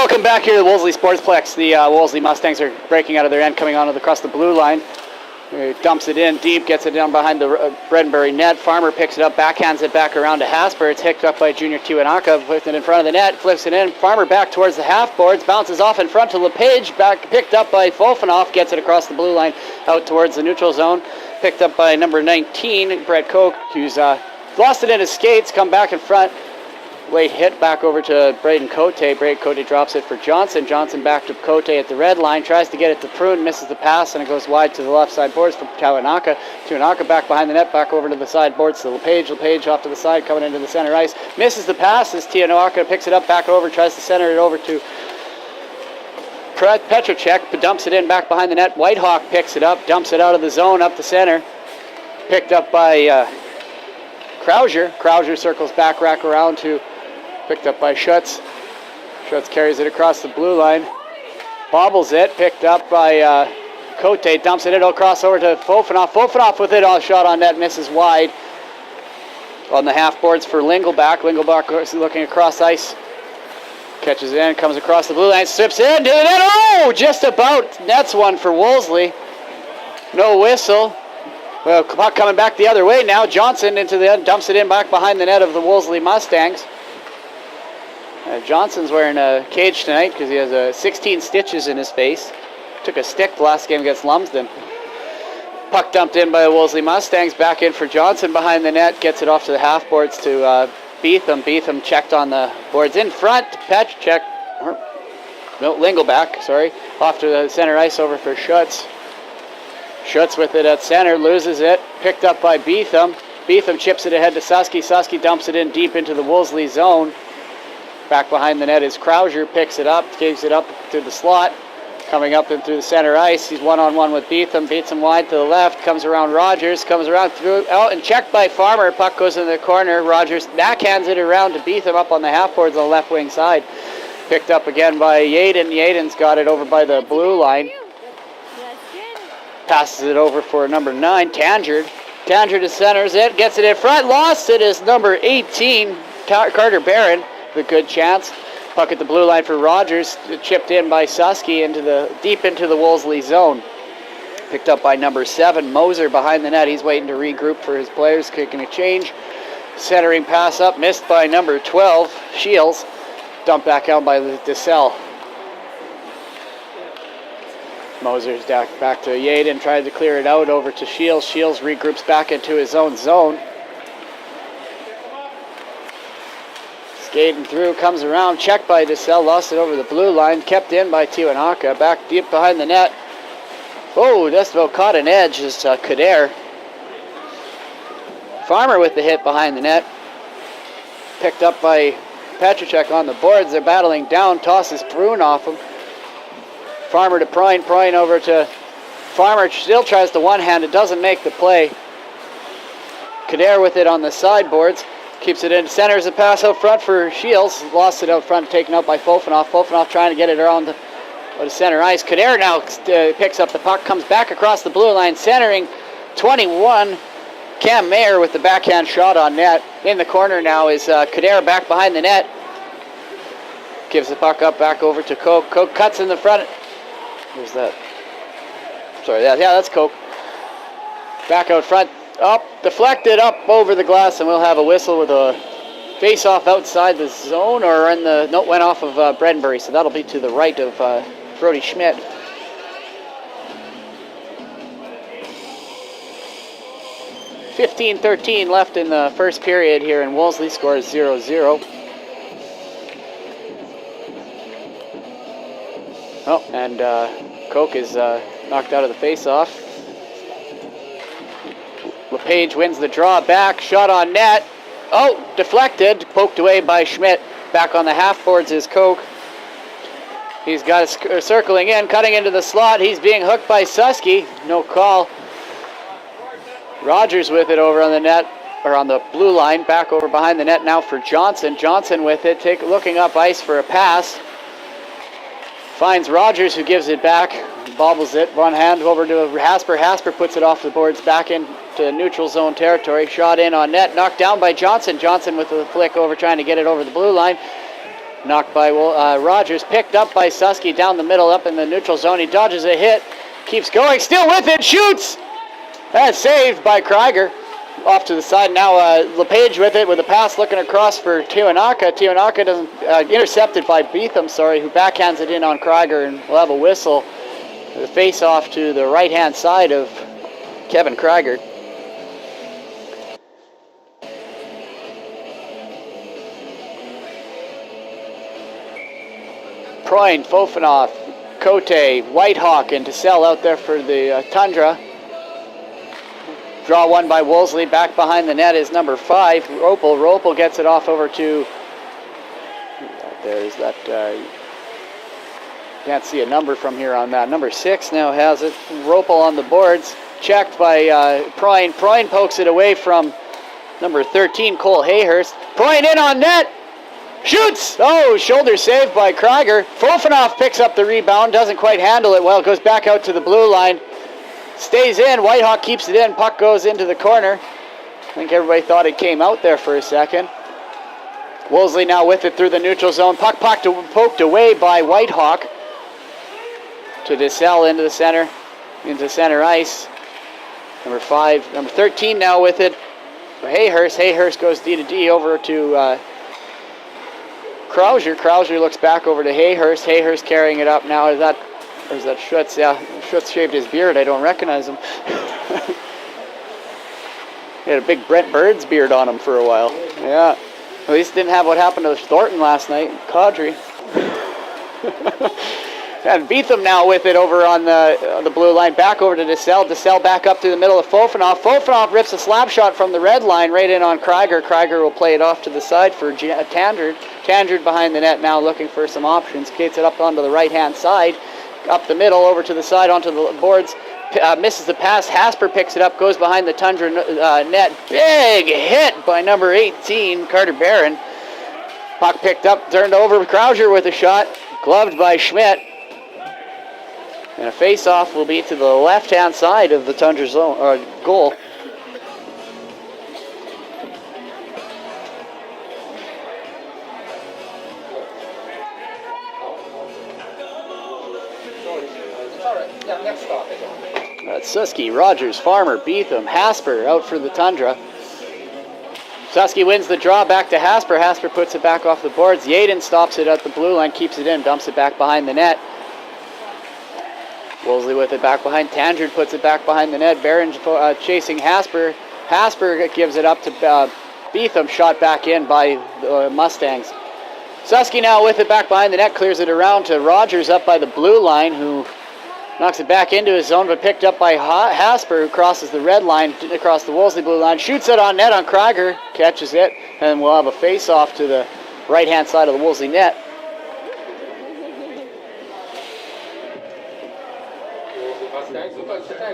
Welcome back here to the Wolseley Sportsplex. The Wolseley Mustangs are breaking out of their end, coming on across the blue line. Dumps it in deep, gets it down behind the Bredenbury net. Farmer picks it up, backhands it back around to Hasper. It's hicked up by Junior Tiwanaka, puts it in front of the net, flips it in. Farmer back towards the half boards, bounces off in front to LePage, back picked up by Fofanoff, gets it across the blue line out towards the neutral zone. Picked up by number 19, Brett Koch, who's lost it in his skates, come back in front. Late hit back over to Braden Cote. Braden Cote drops it for Johnson. Johnson back to Cote at the red line. Tries to get it to Prune. Misses the pass, and it goes wide to the left side boards for Tiwanaka. Tiwanaka back behind the net. Back over to the side boards to LePage. LePage off to the side, coming into the center ice. Misses the pass as Tiwanaka picks it up, back over. Tries to center it over to Petrocek. Dumps it in back behind the net. Whitehawk picks it up. Dumps it out of the zone up the center. Picked up by Krauser. Krauser circles back, rack around to... Picked up by Schutz. Schutz carries it across the blue line. Bobbles it. Picked up by Cote. Dumps it in. It'll cross over to Fofanoff. Fofanoff with it. All shot on net. Misses wide. On the half boards for Lingelbach. Lingelbach looking across ice. Catches it in. Comes across the blue line. Strips in. To the net. Oh! Just about. Nets one for Wolseley. No whistle. Well, puck coming back the other way now. Johnson into the end. Dumps it in back behind the net of the Wolseley Mustangs. Johnson's wearing a cage tonight because he has 16 stitches in his face. Took a stick the last game against Lumsden. Puck dumped in by the Wolseley Mustangs. Back in for Johnson behind the net. Gets it off to the half boards to Beetham. Beetham checked on the boards in front. Petrocek. No, Lingelbach, sorry. Off to the center ice over for Schutz. Schutz with it at center. Loses it. Picked up by Beetham. Beetham chips it ahead to Susky. Susky dumps it in deep into the Wolseley zone. Back behind the net is Krauser, picks it up, gives it up to the slot. Coming up and through the center ice. He's one-on-one with Beetham, beats him wide to the left, comes around Rogers, comes around through, out and checked by Farmer. Puck goes in the corner. Rogers backhands it around to Beetham up on the half boards on the left wing side. Picked up again by Yaden. Yaden's got it over by the blue line. Passes it over for number 9, Tangerd. Tangerd centers it, gets it in front, lost it is number 18, Carter Barron. A good chance. Puck at the blue line for Rogers, chipped in by Susky deep into the Wolseley zone. Picked up by number 7, Moser behind the net. He's waiting to regroup for his players, kicking a change. Centering pass up, missed by number 12, Shields. Dumped back out by DeSalle. Moser's back to Yaden, tried to clear it out over to Shields. Shields regroups back into his own zone. Skating through, comes around, checked by DeSalle, lost it over the blue line, kept in by Tiwanaka, back deep behind the net. Oh, just about caught an edge is Kader. Farmer with the hit behind the net. Picked up by Petrocek on the boards. They're battling down, tosses Prune off him. Farmer to Prine, Prine over to Farmer, still tries to one-hand, it doesn't make the play. Kader with it on the sideboards. Keeps it in, centers a pass out front for Shields. Lost it out front, taken out by Fofanoff. Fofanoff trying to get it around the center ice. Kader now picks up the puck, comes back across the blue line, centering 21. Cam Mayer with the backhand shot on net. In the corner now is Kader back behind the net. Gives the puck up back over to Koch. Koch cuts in the front. Where's that? Sorry, yeah, that's Koch. Back out front. Up, deflected up over the glass, and we'll have a whistle with a face-off outside the zone, or in the note went off of Bredenbury, so that'll be to the right of Brody Schmidt. .13 left in the first period here, and Wolseley scores 0-0. Oh, and Koch is knocked out of the face-off. LePage wins the draw back, shot on net. Oh, deflected, poked away by Schmidt. Back on the half boards is Koch. He's got it circling in, cutting into the slot. He's being hooked by Susky. No call. Rogers with it over on the net, or on the blue line. Back over behind the net now for Johnson. Johnson with it, looking up ice for a pass. Finds Rogers, who gives it back. Bobbles it, one hand over to Hasper. Hasper puts it off the boards back into neutral zone territory. Shot in on net, knocked down by Johnson. Johnson with the flick over, trying to get it over the blue line. Knocked by Rogers, picked up by Susky down the middle, up in the neutral zone. He dodges a hit, keeps going, still with it, shoots! That's saved by Krieger. Off to the side now, LePage with it, with a pass looking across for Tiwanaka. Tiwanaka doesn't, intercepted by Beetham, who backhands it in on Krieger, and will have a whistle. The face off to the right-hand side of Kevin Krieger. Proin, Fofanoff, Cote, Whitehawk, and DeSalle out there for the Tundra. Draw one by Wolseley. Back behind the net is number 5, Ropel. Ropel gets it off over to... There's that... can't see a number from here on that. Number 6 now has it. Ropel on the boards. Checked by Proin. Proin pokes it away from number 13, Cole Hayhurst. Proin in on net. Shoots! Oh, shoulder saved by Krieger. Fofanoff picks up the rebound. Doesn't quite handle it well. It goes back out to the blue line. Stays in. Whitehawk keeps it in. Puck goes into the corner. I think everybody thought it came out there for a second. Wolseley now with it through the neutral zone. Puck poked away by Whitehawk. To DeSalle into center ice. Number 13 now with it. Hayhurst. Hayhurst goes D to D over to Krauser. Krauser looks back over to Hayhurst. Hayhurst carrying it up now. Is that Schutz? Yeah, Schutz shaved his beard. I don't recognize him. He had a big Brent Burns beard on him for a while. Yeah. At least didn't have what happened to Thornton last night. Caudry. And Beetham now with it over on the blue line. Back over to DeSalle. DeSalle back up to the middle of Fofanoff. Fofanoff rips a slap shot from the red line right in on Krieger. Krieger will play it off to the side for Tandred. Tandred behind the net now looking for some options. Skates it up onto the right-hand side. Up the middle, over to the side, onto the boards. Misses the pass. Hasper picks it up, goes behind the Tundra net. Big hit by number 18, Carter Barron. Puck picked up, turned over. Krauser with a shot. Gloved by Schmidt. And a face-off will be to the left-hand side of the Tundra zone, goal. That's Susky, Rogers, Farmer, Beetham, Hasper out for the Tundra. Susky wins the draw, back to Hasper. Hasper puts it back off the boards. Yaden stops it at the blue line, keeps it in, dumps it back behind the net. Wolseley with it back behind. Tandred puts it back behind the net. Barron chasing Hasper. Hasper gives it up to Beetham, shot back in by the Mustangs. Susky now with it back behind the net, clears it around to Rogers up by the blue line, who knocks it back into his zone, but picked up by Hasper, who crosses the red line across the Wolseley blue line. Shoots it on net on Krieger, catches it, and we'll have a face-off to the right-hand side of the Wolseley net.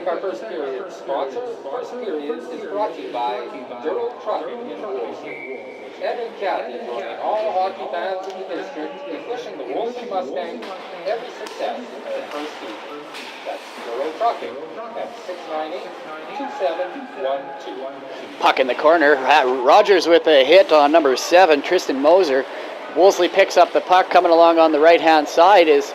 Our first period sponsor. First period is brought to you by Durham Trucking in Wolseley. Ed and Kathy, and all hockey fans in the district, is wishing the Wolseley Mustangs every success in their first season. That's Durham Trucking at 698-2712. Puck in the corner. Rogers with a hit on number 7, Tristan Moser. Wolseley picks up the puck. Coming along on the right-hand side is...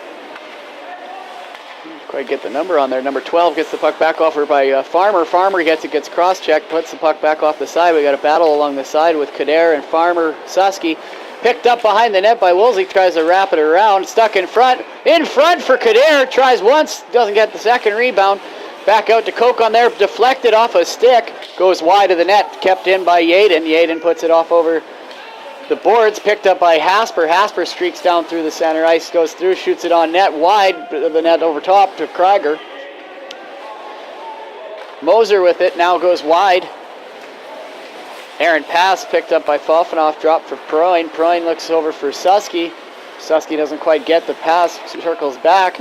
Quite get the number on there. Number 12 gets the puck back over by Farmer. Farmer gets cross-checked, puts the puck back off the side. We got a battle along the side with Kader and Farmer. Susky picked up behind the net by Wolseley, tries to wrap it around. Stuck in front for Kader. Tries once, doesn't get the second rebound. Back out to Koch on there, deflected off a stick. Goes wide of the net, kept in by Yaden. Yaden puts it off over the boards, picked up by Hasper. Hasper streaks down through the center ice, goes through, shoots it on net, wide, the net over top to Krieger. Moser with it, now goes wide. Aaron pass, picked up by Fofanoff, dropped for Proin. Proin looks over for Susky. Susky doesn't quite get the pass, circles back.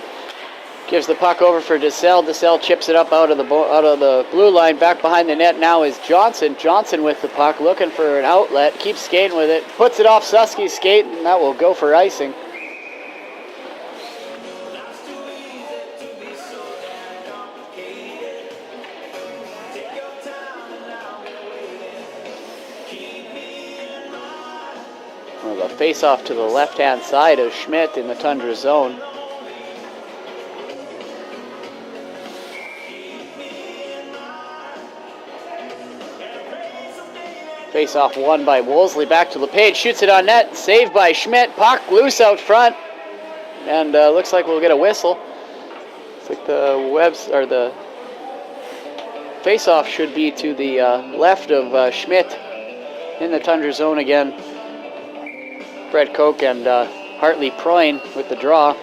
Gives the puck over for DeSalle. DeSalle chips it up out of the blue line. Back behind the net now is Johnson. Johnson with the puck, looking for an outlet. Keeps skating with it. Puts it off Susky's skate, and that will go for icing. The face-off to the left-hand side of Schmidt in the Tundra zone. Face-off won by Wolseley. Back to LePage. Shoots it on net. Saved by Schmidt. Puck loose out front. And looks like we'll get a whistle. Looks like the face-off should be to the left of Schmidt in the Tundra zone again. Brett Koch and Hartley Proyne with the draw.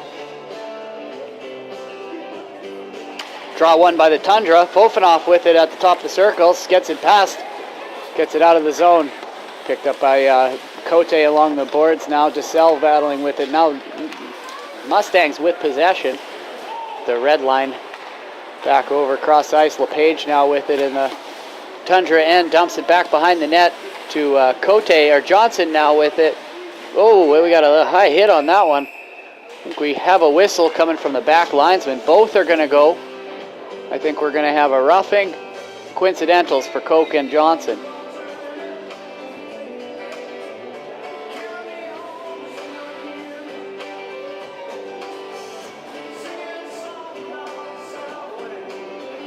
Draw won by the Tundra. Fofanoff with it at the top of the circles. Gets it past. Gets it out of the zone. Picked up by Cote along the boards now. DeSalle battling with it. Now Mustangs with possession. The red line back over cross ice. LePage now with it in the Tundra end. Dumps it back behind the net to Cote, or Johnson now with it. Oh, we got a high hit on that one. I think we have a whistle coming from the back linesman. Both are going to go. I think we're going to have a roughing. Coincidentals for Koch and Johnson.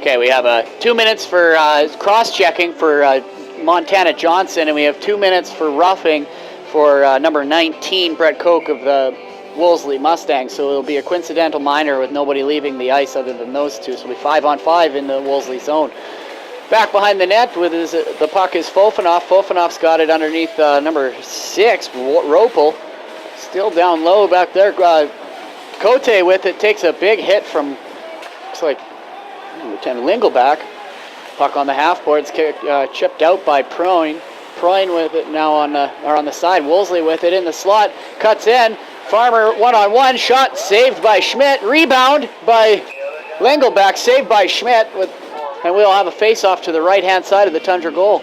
Okay, we have 2 minutes for cross-checking for Montana Johnson, and we have 2 minutes for roughing for number 19, Brett Koch of the Wolseley Mustangs. So it'll be a coincidental minor with nobody leaving the ice other than those two. So it'll be 5-on-5 in the Wolseley zone. Back behind the net with the puck is Fofanoff. Fofanoff's got it underneath number 6, Ropel. Still down low back there. Cote with it, takes a big hit from, looks like, Lieutenant Lingelback. Puck on the half boards, chipped out by Proyne. Proyne with it now on the side. Wolseley with it in the slot, cuts in. Farmer one-on-one shot, saved by Schmidt. Rebound by Lingelback, saved by Schmidt, and we'll have a face-off to the right-hand side of the Tundra goal.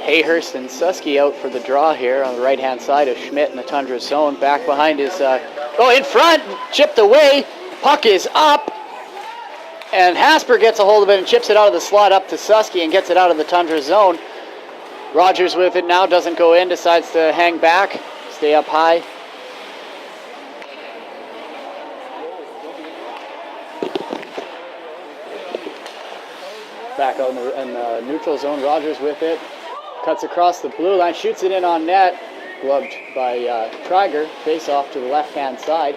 Hayhurst and Susky out for the draw here on the right-hand side of Schmidt in the Tundra zone. Back behind is, in front, chipped away. Puck is up, and Hasper gets a hold of it and chips it out of the slot up to Susky and gets it out of the Tundra zone. Rogers with it now, doesn't go in, decides to hang back, stay up high. Back out in the neutral zone, Rogers with it. Cuts across the blue line, shoots it in on net. Gloved by Traeger. Face off to the left-hand side.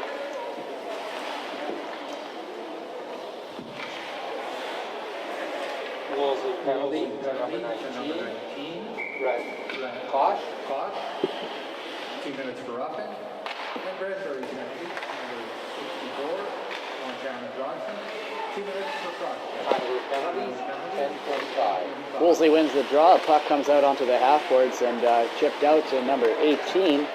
Wolseley penalty, number 19. Right. Koch. 2 minutes for roughing. And Bradbury's penalty, number 64, Montana Johnson. 2 minutes for cross. Time of penalties, 10:45. Wolseley wins the draw. Puck comes out onto the half boards and chipped out to number 18,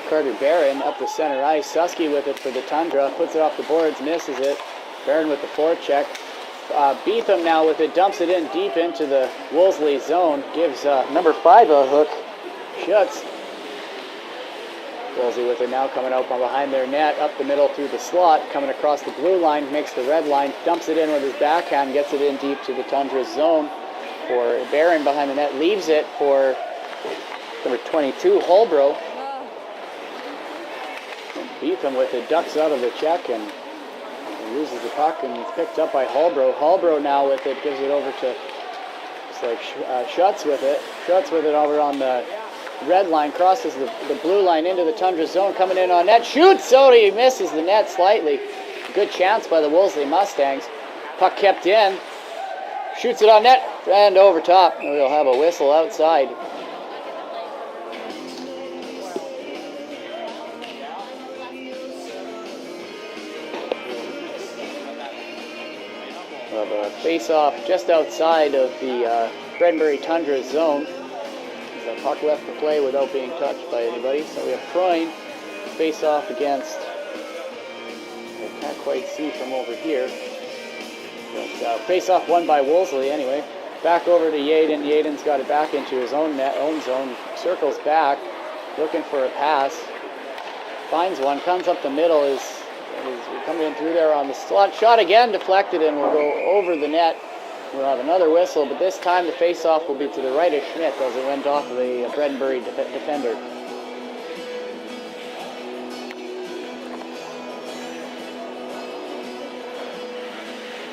Carter Barron, up the center ice. Susky with it for the Tundra, puts it off the boards, misses it. Barron with the forecheck. Beetham now with it, dumps it in deep into the Wolseley zone, gives number 5 a hook. Shuts. Wolseley with it now, coming out from behind their net, up the middle through the slot, coming across the blue line, makes the red line, dumps it in with his backhand, gets it in deep to the Tundra zone for Barron behind the net, leaves it for number 22, Holbrook. Beetham with it, ducks out of the check and loses the puck, and it's picked up by Holbrook. Holbrook now with it, gives it over to, looks like Schutz with it. Schutz with it over on the red line, crosses the blue line into the Tundra zone, coming in on net, shoots, he misses the net slightly. Good chance by the Wolseley Mustangs. Puck kept in, shoots it on net, and over top. We'll have a whistle outside. We'll have a face-off just outside of the Bredenbury Tundra zone. The puck left the play without being touched by anybody. So we have Proyne face off against, I can't quite see from over here. But, face off won by Wolseley anyway. Back over to Yaden. Yaden's got it back into his own net, own zone. Circles back, looking for a pass. Finds one, comes up the middle, is We're coming in through there on the slot. Shot again, deflected, and will go over the net. We'll have another whistle, but this time the face-off will be to the right of Schmidt as it went off of the Bredenbury defender.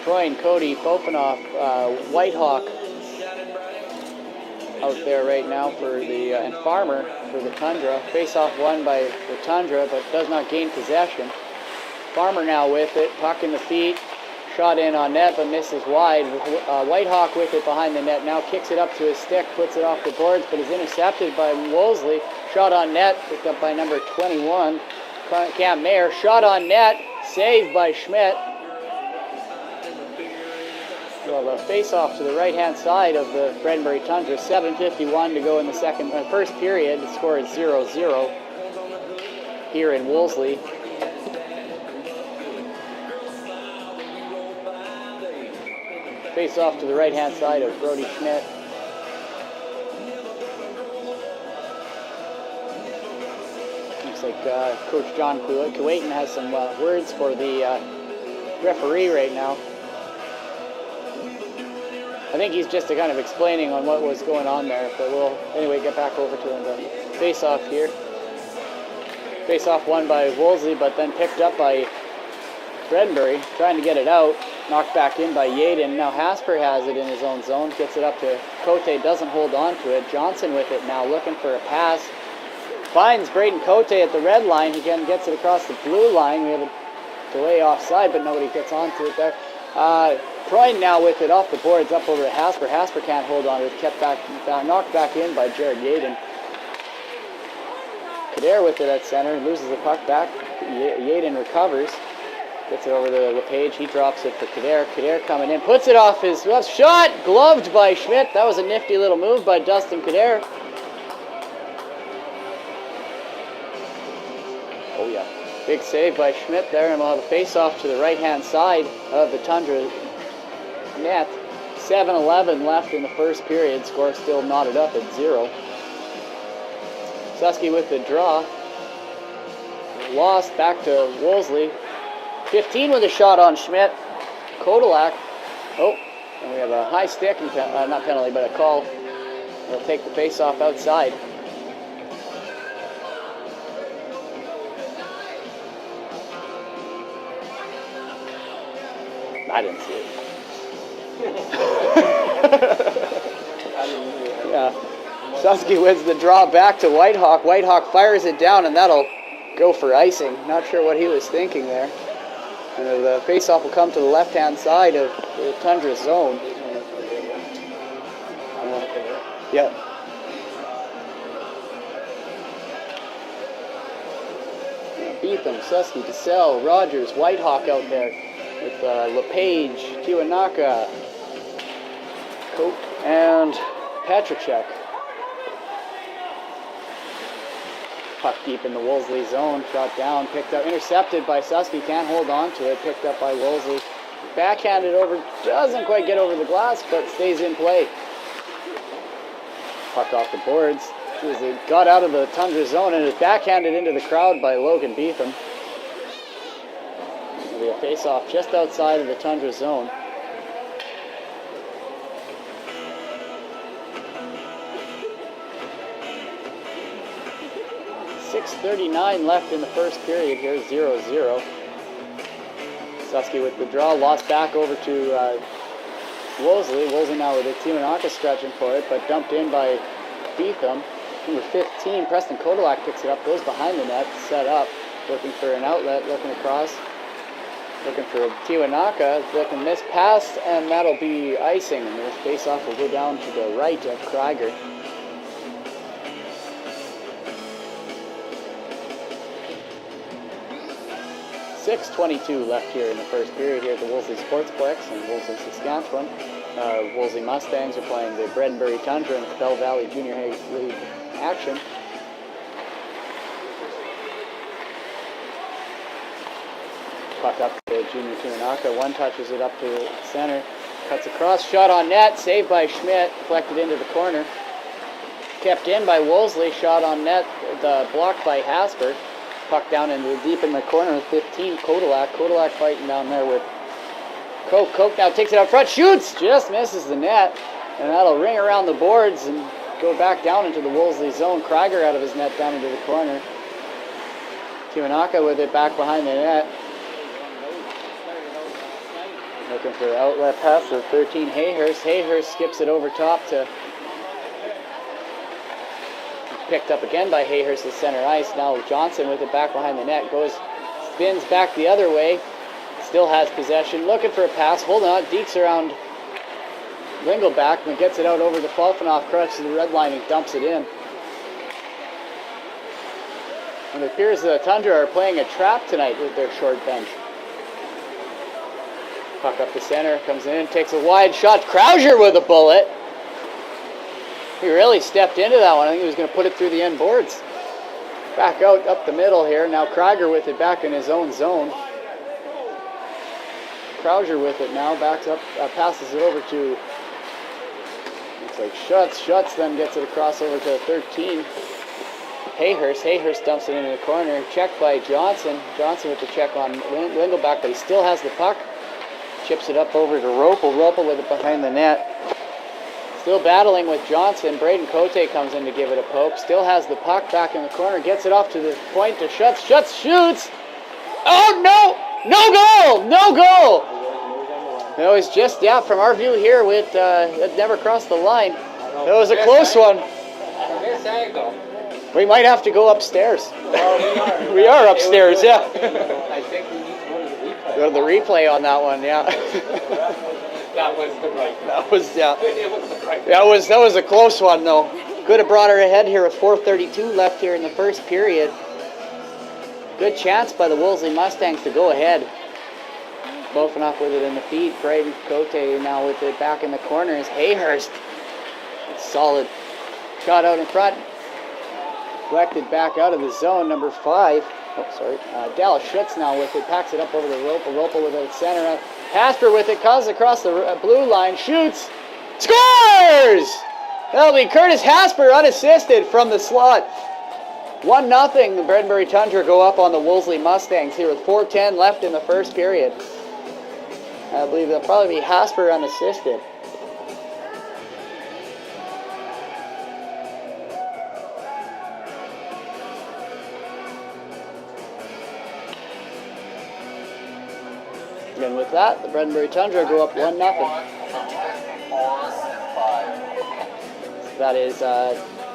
Troy and Cody Fofanoff, Whitehawk out there right now for the, and Farmer for the Tundra. Face-off won by the Tundra, but does not gain possession. Farmer now with it, puck in the feet, shot in on net, but misses wide. Whitehawk with it behind the net, now kicks it up to his stick, puts it off the boards, but is intercepted by Wolseley. Shot on net, picked up by number 21, Cam Mayer. Shot on net, saved by Schmidt. Well, a face-off to the right-hand side of the Bredenbury Tundra. 7:51 to go in the first period. The score is 0-0 here in Wolseley. Face-off to the right-hand side of Brody Schmidt. Looks like Coach John Kuwaitan has some words for the referee right now. I think he's just kind of explaining on what was going on there, but we'll anyway get back over to him. The face-off here. Face-off won by Wolseley, but then picked up by Bredenbury, trying to get it out. Knocked back in by Yaden. Now Hasper has it in his own zone. Gets it up to Cote, doesn't hold on to it. Johnson with it now, looking for a pass. Finds Braden Cote at the red line. Again, gets it across the blue line. We have a delay offside, but nobody gets onto it there. Troy now with it off the boards, up over to Hasper. Hasper can't hold on to it. Kept back, knocked back in by Jared Yaden. Kader with it at center, loses the puck back. Yaden recovers. Gets it over to LePage. He drops it for Kader. Kader coming in. Puts it off his left shot. Gloved by Schmidt. That was a nifty little move by Dustin Kader. Oh, yeah. Big save by Schmidt there. And we'll have a face-off to the right-hand side of the Tundra net. 7:11 left in the first period. Score still knotted up at 0. Susky with the draw. Lost back to Wolseley. 15 with a shot on Schmidt. Kodalak. Oh, and we have a high stick, and not penalty, but a call. We'll take the face-off outside. I didn't see it. Yeah. Susky wins the draw back to Whitehawk. Whitehawk fires it down, and that'll go for icing. Not sure what he was thinking there. And the face-off will come to the left-hand side of the Tundra zone. Yeah. Beetham, Susky, DeSalle, Rogers, Whitehawk out there with LePage, Kiwanaka, Cope, and Patricek. Puck deep in the Wolseley zone, shot down, picked up, intercepted by Susky, can't hold on to it, picked up by Wolseley. Backhanded over, doesn't quite get over the glass, but stays in play. Puck off the boards. It got out of the Tundra zone and is backhanded into the crowd by Logan Beetham. It'll be a face-off just outside of the Tundra zone. .39 left in the first period here, 0-0. Susky with the draw, lost back over to Wolseley. Wolseley now with a Timonaka stretching for it, but dumped in by Beetham. Number 15, Preston Kodalak picks it up, goes behind the net, set up, looking for an outlet, looking across, looking for Timonaka, looking miss pass, and that'll be icing. And this face-off will go down to the right of Krieger. .22 left here in the first period here at the Wolseley Sportsplex in Wolseley, Saskatchewan. Wolseley Mustangs are playing the Bredenbury Tundra in the Bell Valley Junior League action. Puck up to Junior Timonaka. One touches it up to center. Cuts across. Shot on net. Saved by Schmidt. Deflected into the corner. Kept in by Wolseley. Shot on net. Blocked by Hasper. Puck down into deep in the corner with 15, Kodalak. Kodalak fighting down there with Coke. Coke now takes it out front, shoots, just misses the net. And that'll ring around the boards and go back down into the Wolseley zone. Krieger out of his net down into the corner. Kiwanaka with it back behind the net. Looking for the outlet pass of 13, Hayhurst. Hayhurst skips it over top to... Picked up again by Hayhurst at center ice. Now Johnson with it back behind the net. Spins back the other way. Still has possession. Looking for a pass. Holding on. Deeks around Lingelback and gets it out over the Falfenoff. Crutch to the red line and dumps it in. And it appears the Tundra are playing a trap tonight with their short bench. Puck up the center. Comes in. Takes a wide shot. Krauser with a bullet. He really stepped into that one. I think he was going to put it through the end boards. Back out up the middle here. Now Krieger with it back in his own zone. Krauser with it now. Backs up, passes it over to, looks like Schutz. Schutz then gets it across over to 13. Hayhurst. Hayhurst dumps it into the corner. Checked by Johnson. Johnson with the check on Lingelback, but he still has the puck. Chips it up over to Ropel. Ropel with it behind the net. Still battling with Johnson. Braden Cote comes in to give it a poke. Still has the puck back in the corner. Gets it off to the point to Schutz. Schutz shoots. Oh, no! No goal! No goal! It was just, from our view here, it never crossed the line. It was a close one. From this angle, We might have to go upstairs. well, We are upstairs, yeah. I think we need to go to the replay. Go to the replay on that one, yeah. That was the right. That was, yeah. It was the right. That was a close one, though. Could have brought her ahead here with 4:32 left here in the first period. Good chance by the Wolseley Mustangs to go ahead. Falfenoff with it in the feed. Braden Cote now with it back in the corners. Hayhurst. Solid shot out in front. Deflected back out of the zone, number 5. Oh, sorry. Dallas Schutz now with it. Packs it up over the Ropel. Ropel with it at center. Hasper with it. Calls across the blue line. Shoots. Scores! That'll be Curtis Hasper unassisted from the slot. 1-0. The Bredenbury Tundra go up on the Wolseley Mustangs here with 4:10 left in the first period. I believe that'll probably be Hasper unassisted. And with that, the Bredenbury Tundra go up 1-0. That is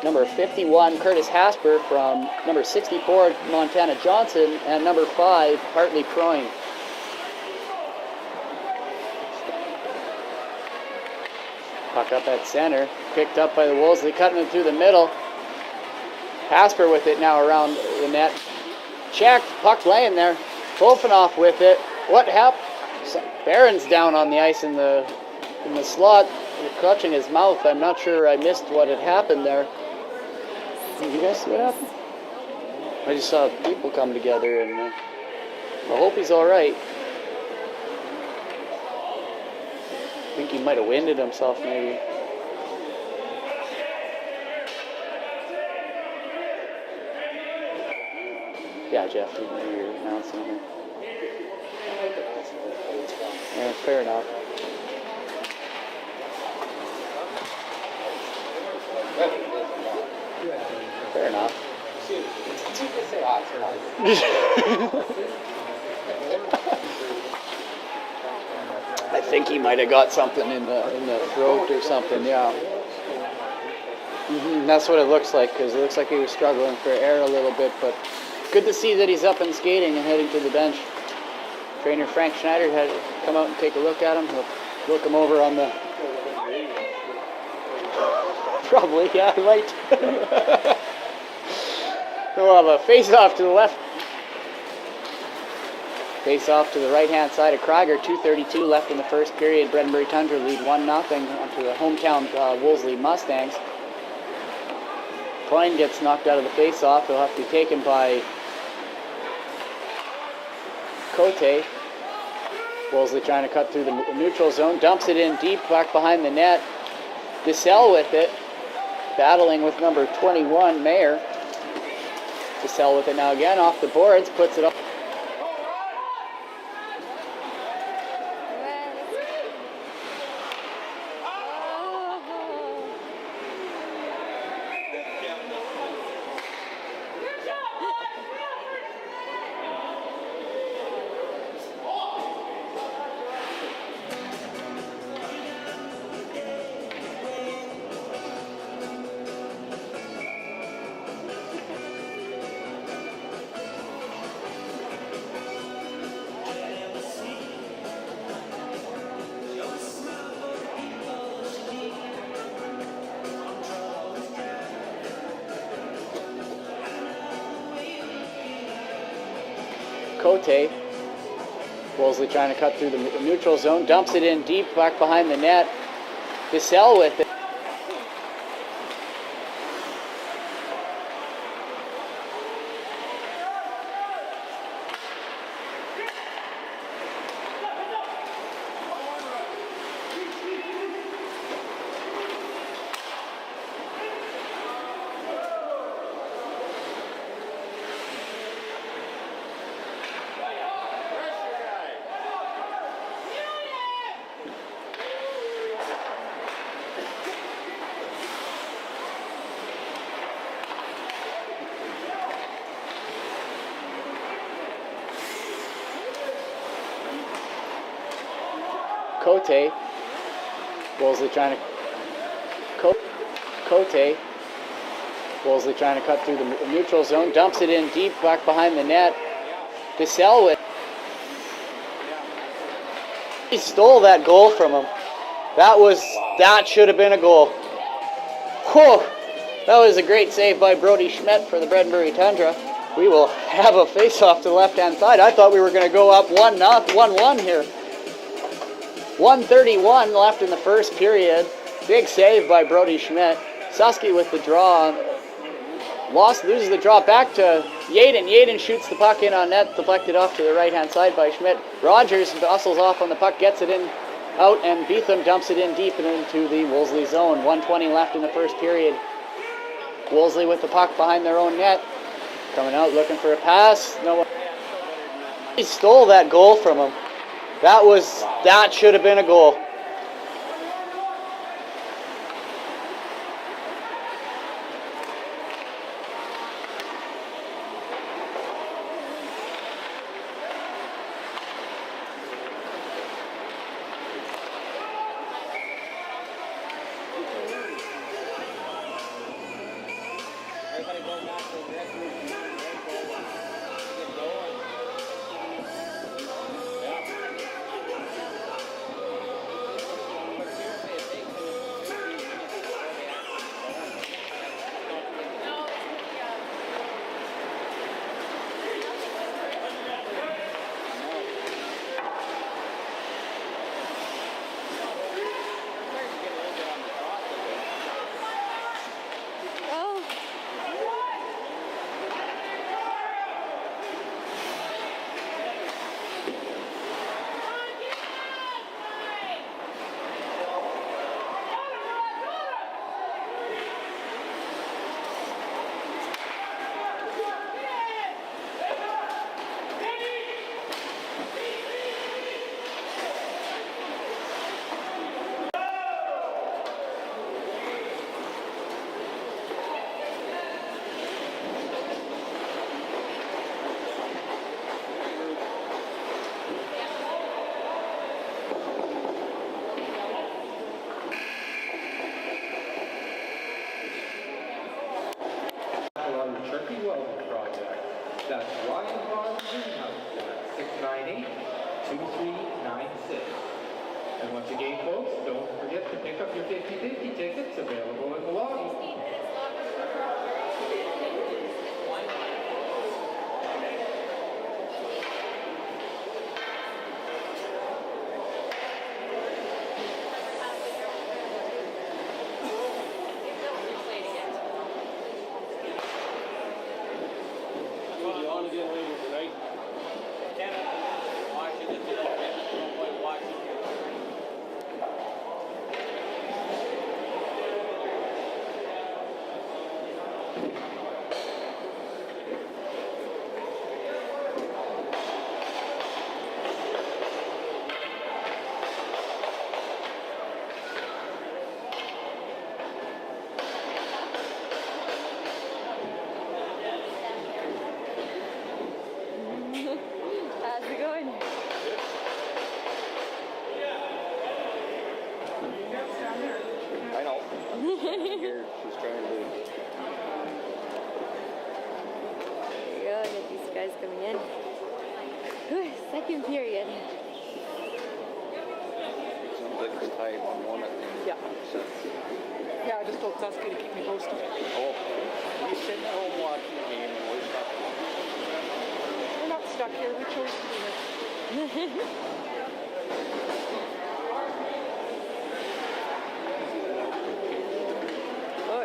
number 51, Curtis Hasper, from number 64, Montana Johnson, and number 5, Hartley Proyne. Puck up at center, picked up by the Wolseley, cutting it through the middle. Hasper with it now around the net. Checked, puck laying there. Falfenoff with it. What happened? Barron's down on the ice in the slot, clutching his mouth. I'm not sure, I missed what had happened there. Did you guys see what happened? I just saw people come together, and I hope he's all right. I think he might have winded himself, maybe. Yeah, Jeff, you're announcing here. Yeah, fair enough. Fair enough. I think he might have got something in the throat or something. Yeah. That's what it looks like, because it looks like he was struggling for air a little bit. But good to see that he's up and skating and heading to the bench. Trainer Frank Schneider had to come out and take a look at him. He'll look him over on the... Probably, yeah, right. We'll have a face-off to the left. Face-off to the right-hand side of Krieger. 2:32 left in the first period. Bredenbury Tundra lead 1-0 onto the hometown Wolseley Mustangs. Proyne gets knocked out of the face-off. He'll have to be taken by Cote. Wolseley trying to cut through the neutral zone. Dumps it in deep back behind the net. DeSalle with it. Battling with number 21, Mayer. Vassell with it now again, off the boards, puts it up. Cote. Wolseley trying to cut through the neutral zone, dumps it in deep back behind the net. Vassell with it. Cote. Wolseley trying to Cote. Wolseley trying to cut through the neutral zone, dumps it in deep back behind the net. Vassell with. He stole that goal from him. That should have been a goal. Whew. That was a great save by Brody Schmidt for the Bredenbury Tundra. We will have a face-off to the left-hand side. I thought we were going to go up 1-1 here. 1:31 left in the first period. Big save by Brody Schmidt. Susky with the draw. Loses the draw back to Yaden. Yaden shoots the puck in on net, deflected off to the right-hand side by Schmidt. Rogers bustles off on the puck, gets it in, out, and Beetham dumps it in deep and into the Wolseley zone. 1:20 left in the first period. Wolseley with the puck behind their own net. Coming out looking for a pass. No one. He stole that goal from him. That should have been a goal. Turkey Welding Project. That's Ryan Farm Greenhouse at 698-2396. And once again, folks, don't forget to pick up your 50/50 tickets available in the lobby. coming in. Whew, second period. Sounds like it's tied 1-1 at the end. Yeah. Yeah, I just told Tusky to keep me posted. Oh, he's sitting at home watching the game and we're stuck. We're not stuck here. We chose to be here. Oh,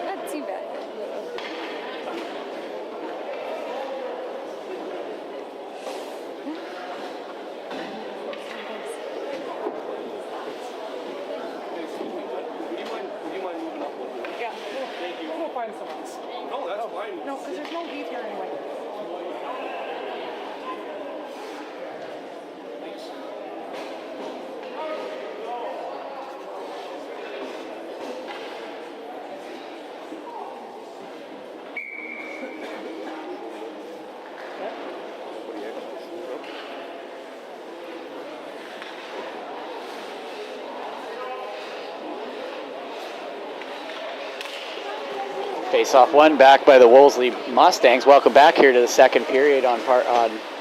not too bad. Would you mind moving up a little bit? Yeah. We'll go find someone else. No, that's fine. No, because there's no beef here anyway. Face-off one back by the Wolseley Mustangs. Welcome back here to the second period on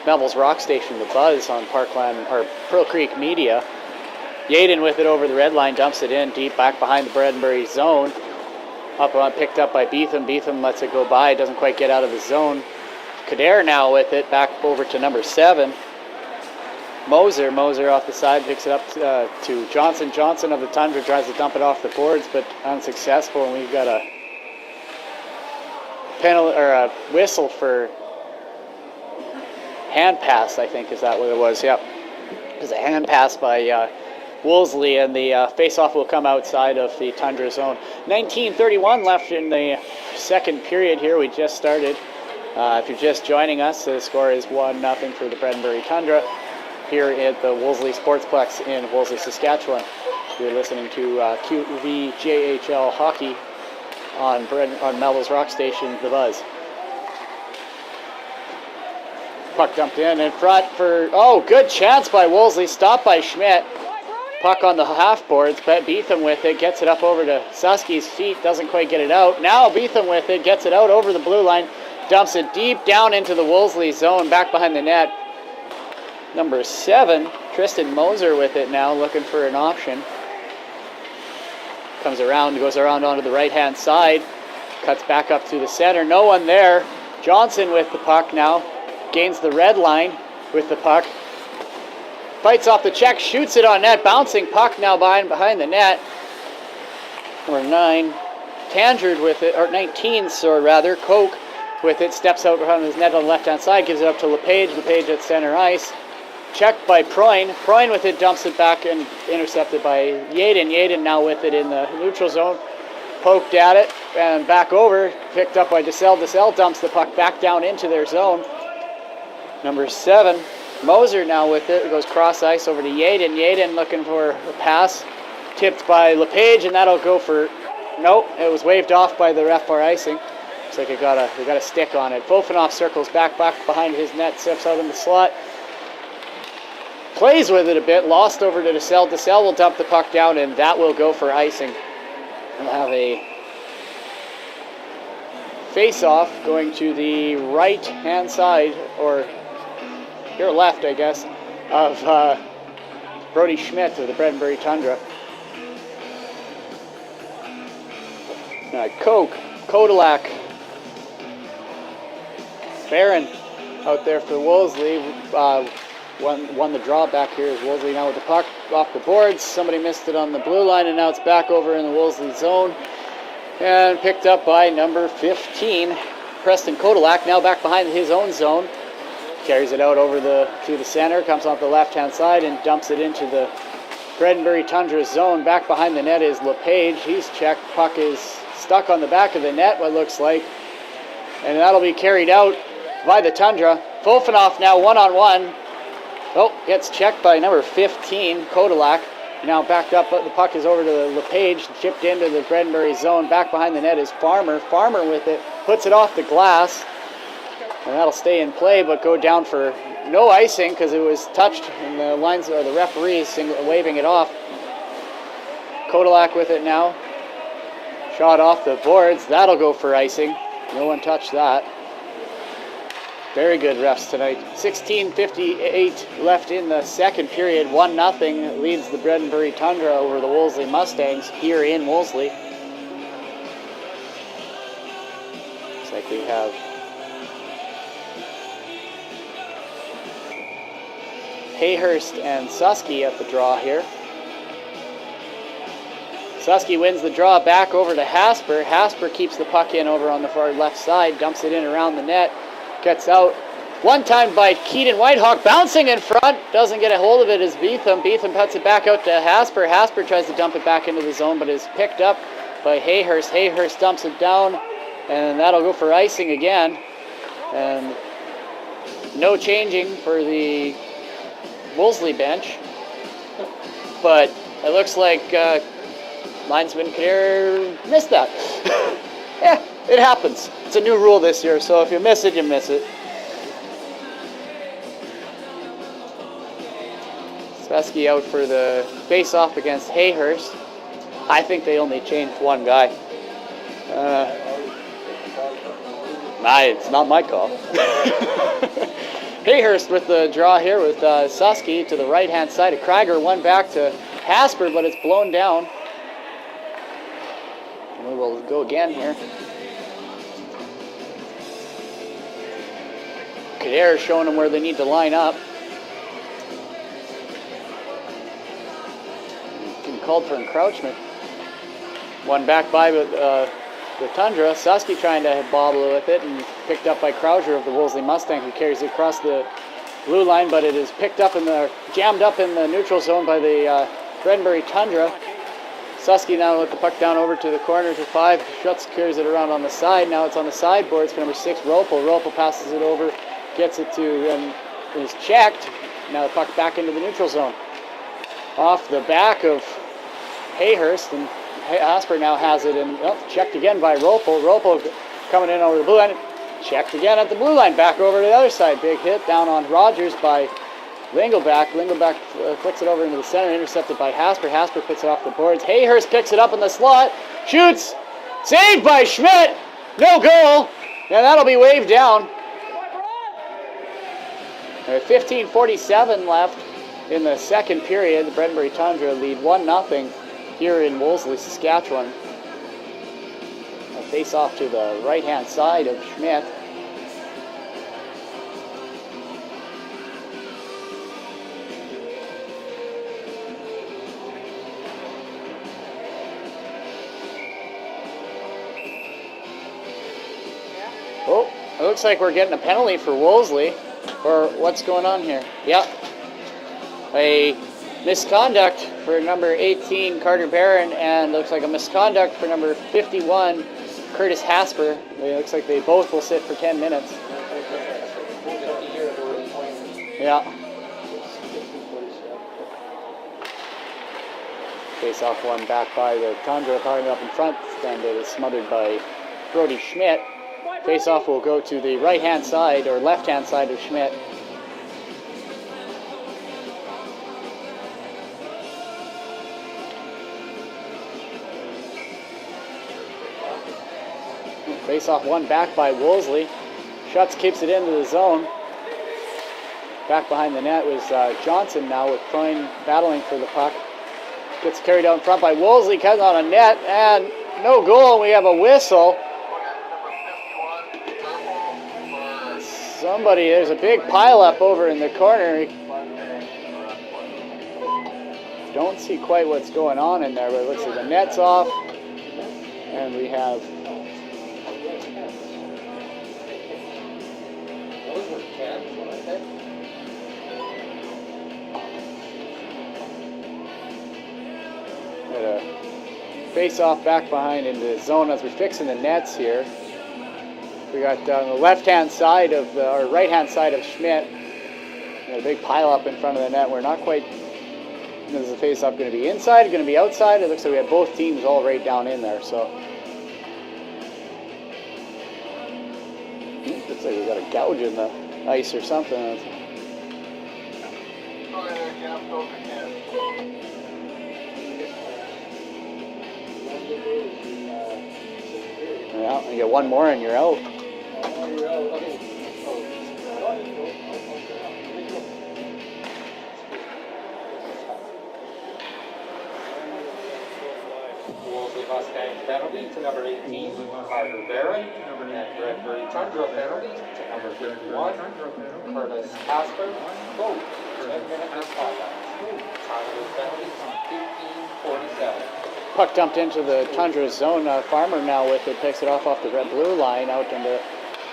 Melville's Rock Station, The Buzz on Parkland or Pearl Creek Media. Yaden with it over the red line, dumps it in deep back behind the Bredenbury zone. Up on, picked up by Beetham. Beetham lets it go by, doesn't quite get out of the zone. Kader now with it, back over to number 7. Moser off the side, picks it up to Johnson. Johnson of the Tundra tries to dump it off the boards, but unsuccessful, and we've got a penalty or a whistle for hand pass, I think. Is that what it was? Yep. It was a hand pass by Wolseley, and the face-off will come outside of the Tundra zone. 19:31 left in the second period here. We just started. If you're just joining us, the score is 1-0 for the Bredenbury Tundra here at the Wolseley Sportsplex in Wolseley, Saskatchewan. You're listening to QVJHL hockey on Melville's Rock Station, The Buzz. Puck dumped in front for, good chance by Wolseley, stopped by Schmidt. Puck on the half boards, Beetham with it, gets it up over to Susky's feet, doesn't quite get it out. Now Beetham with it, gets it out over the blue line, dumps it deep down into the Wolseley zone, back behind the net. Number 7, Tristan Moser with it now, looking for an option. Comes around, goes around onto the right-hand side, cuts back up to the center. No one there. Johnson with the puck now, gains the red line with the puck. Fights off the check, shoots it on net, bouncing puck now behind the net. Number 9, Tandred with it, or 19, Coke with it, steps out behind his net on the left-hand side, gives it up to LePage. LePage at center ice. Checked by Proyne. Proyne with it, dumps it back and intercepted by Yaden. Yaden now with it in the neutral zone. Poked at it and back over. Picked up by DeSalle. DeSalle dumps the puck back down into their zone. Number 7, Moser now with it. It goes cross ice over to Yaden. Yaden looking for a pass. Tipped by LePage, and that'll go for... Nope, it was waved off by the ref for icing. Looks like it got a stick on it. Volfanoff circles back behind his net. Steps out in the slot. Plays with it a bit, lost over to DeSalle. DeSalle will dump the puck down, and that will go for icing. We'll have a face-off going to the right-hand side, or your left, I guess, of Brody Schmidt of the Bredenbury Tundra. Coke, Kodalak, Barron out there for Wolseley. Won the draw back here is Wolseley now with the puck off the boards. Somebody missed it on the blue line, and now it's back over in the Wolseley zone. And picked up by number 15, Preston Kodalak, now back behind his own zone. Carries it out over to the center, comes off the left-hand side and dumps it into the Bredenbury Tundra zone. Back behind the net is LePage. He's checked. Puck is stuck on the back of the net, what looks like. And that'll be carried out by the Tundra. Volfanoff now one-on-one. Gets checked by number 15, Kodalak. Now backed up, but the puck is over to LePage, chipped into the Bredenbury zone. Back behind the net is Farmer. Farmer with it, puts it off the glass. And that'll stay in play, but go down for no icing because it was touched, and the lines or the referees waving it off. Kodalak with it now. Shot off the boards. That'll go for icing. No one touched that. Very good refs tonight. 16:58 left in the second period. 1-0 leads the Bredenbury Tundra over the Wolseley Mustangs here in Wolseley. Looks like we have Hayhurst and Susky at the draw here. Susky wins the draw back over to Hasper. Hasper keeps the puck in over on the far left side, dumps it in around the net. Gets out. One time by Keaton Whitehawk, bouncing in front. Doesn't get a hold of it as Beetham. Beetham puts it back out to Hasper. Hasper tries to dump it back into the zone, but is picked up by Hayhurst. Hayhurst dumps it down, and that'll go for icing again. And no changing for the Wolseley bench. But it looks like linesman Kader missed that. Yeah, it happens. It's a new rule this year, so if you miss it, you miss it. Susky out for the face-off against Hayhurst. I think they only changed one guy. It's not my call. Hayhurst with the draw here with Susky to the right-hand side of Krieger. One back to Hasper, but it's blown down. And we will go again here. Kader showing them where they need to line up. Getting called for encroachment. One back by the Tundra. Susky trying to bobble with it and picked up by Krauser of the Wolseley Mustang, who carries it across the blue line, but it is picked up jammed up in the neutral zone by the Bredenbury Tundra. Susky now with the puck down over to the corner to 5. Schutz carries it around on the side. Now it's on the sideboards for number 6, Ropel. Ropel passes it over, gets it to, and is checked. Now the puck back into the neutral zone. Off the back of Hayhurst, and Asper now has it, and checked again by Ropel. Ropel coming in over the blue line. Checked again at the blue line, back over to the other side. Big hit down on Rogers by Lingelback. Lingelback flicks it over into the center, intercepted by Hasper. Hasper puts it off the boards. Hayhurst picks it up in the slot, shoots, saved by Schmidt. No goal, and that'll be waved down. 15:47 left in the second period. The Bredenbury Tundra lead 1-0 here in Wolseley, Saskatchewan. A face-off to the right-hand side of Schmidt. Oh, it looks like we're getting a penalty for Wolseley. Or what's going on here? Yep. A misconduct for number 18, Carter Barron, and looks like a misconduct for number 51, Curtis Hasper. It looks like they both will sit for 10 minutes. Yeah. Face off one back by the Tundra, coming up in front, and it is smothered by Brody Schmidt. Face off will go to the right-hand side, or left-hand side of Schmidt. Face off one back by Wolseley. Schutz keeps it into the zone. Back behind the net was Johnson now with Freund battling for the puck. Gets carried out in front by Wolseley, cuts on a net, and no goal. We have a whistle. There's a big pileup over in the corner. Don't see quite what's going on in there, but it looks like the net's off. And we have face off back behind in the zone as we're fixing the nets here. We got on the left-hand side of or right-hand side of Schmidt. Got a big pile up in front of the net. We're not quite. Is the face-off going to be inside? Going to be outside? It looks like we have both teams all right down in there. So looks like we got a gouge in the ice or something. Yeah, you get one more and you're out. Mustangs penalty to number 18, Carter Barron. And Redbury Tundra penalty to number 51, Curtis Casper. Vote 10-minute misconduct. Time of those penalties, 15:47. Puck dumped into the Tundra zone. Farmer now with it, picks it off the red-blue line out into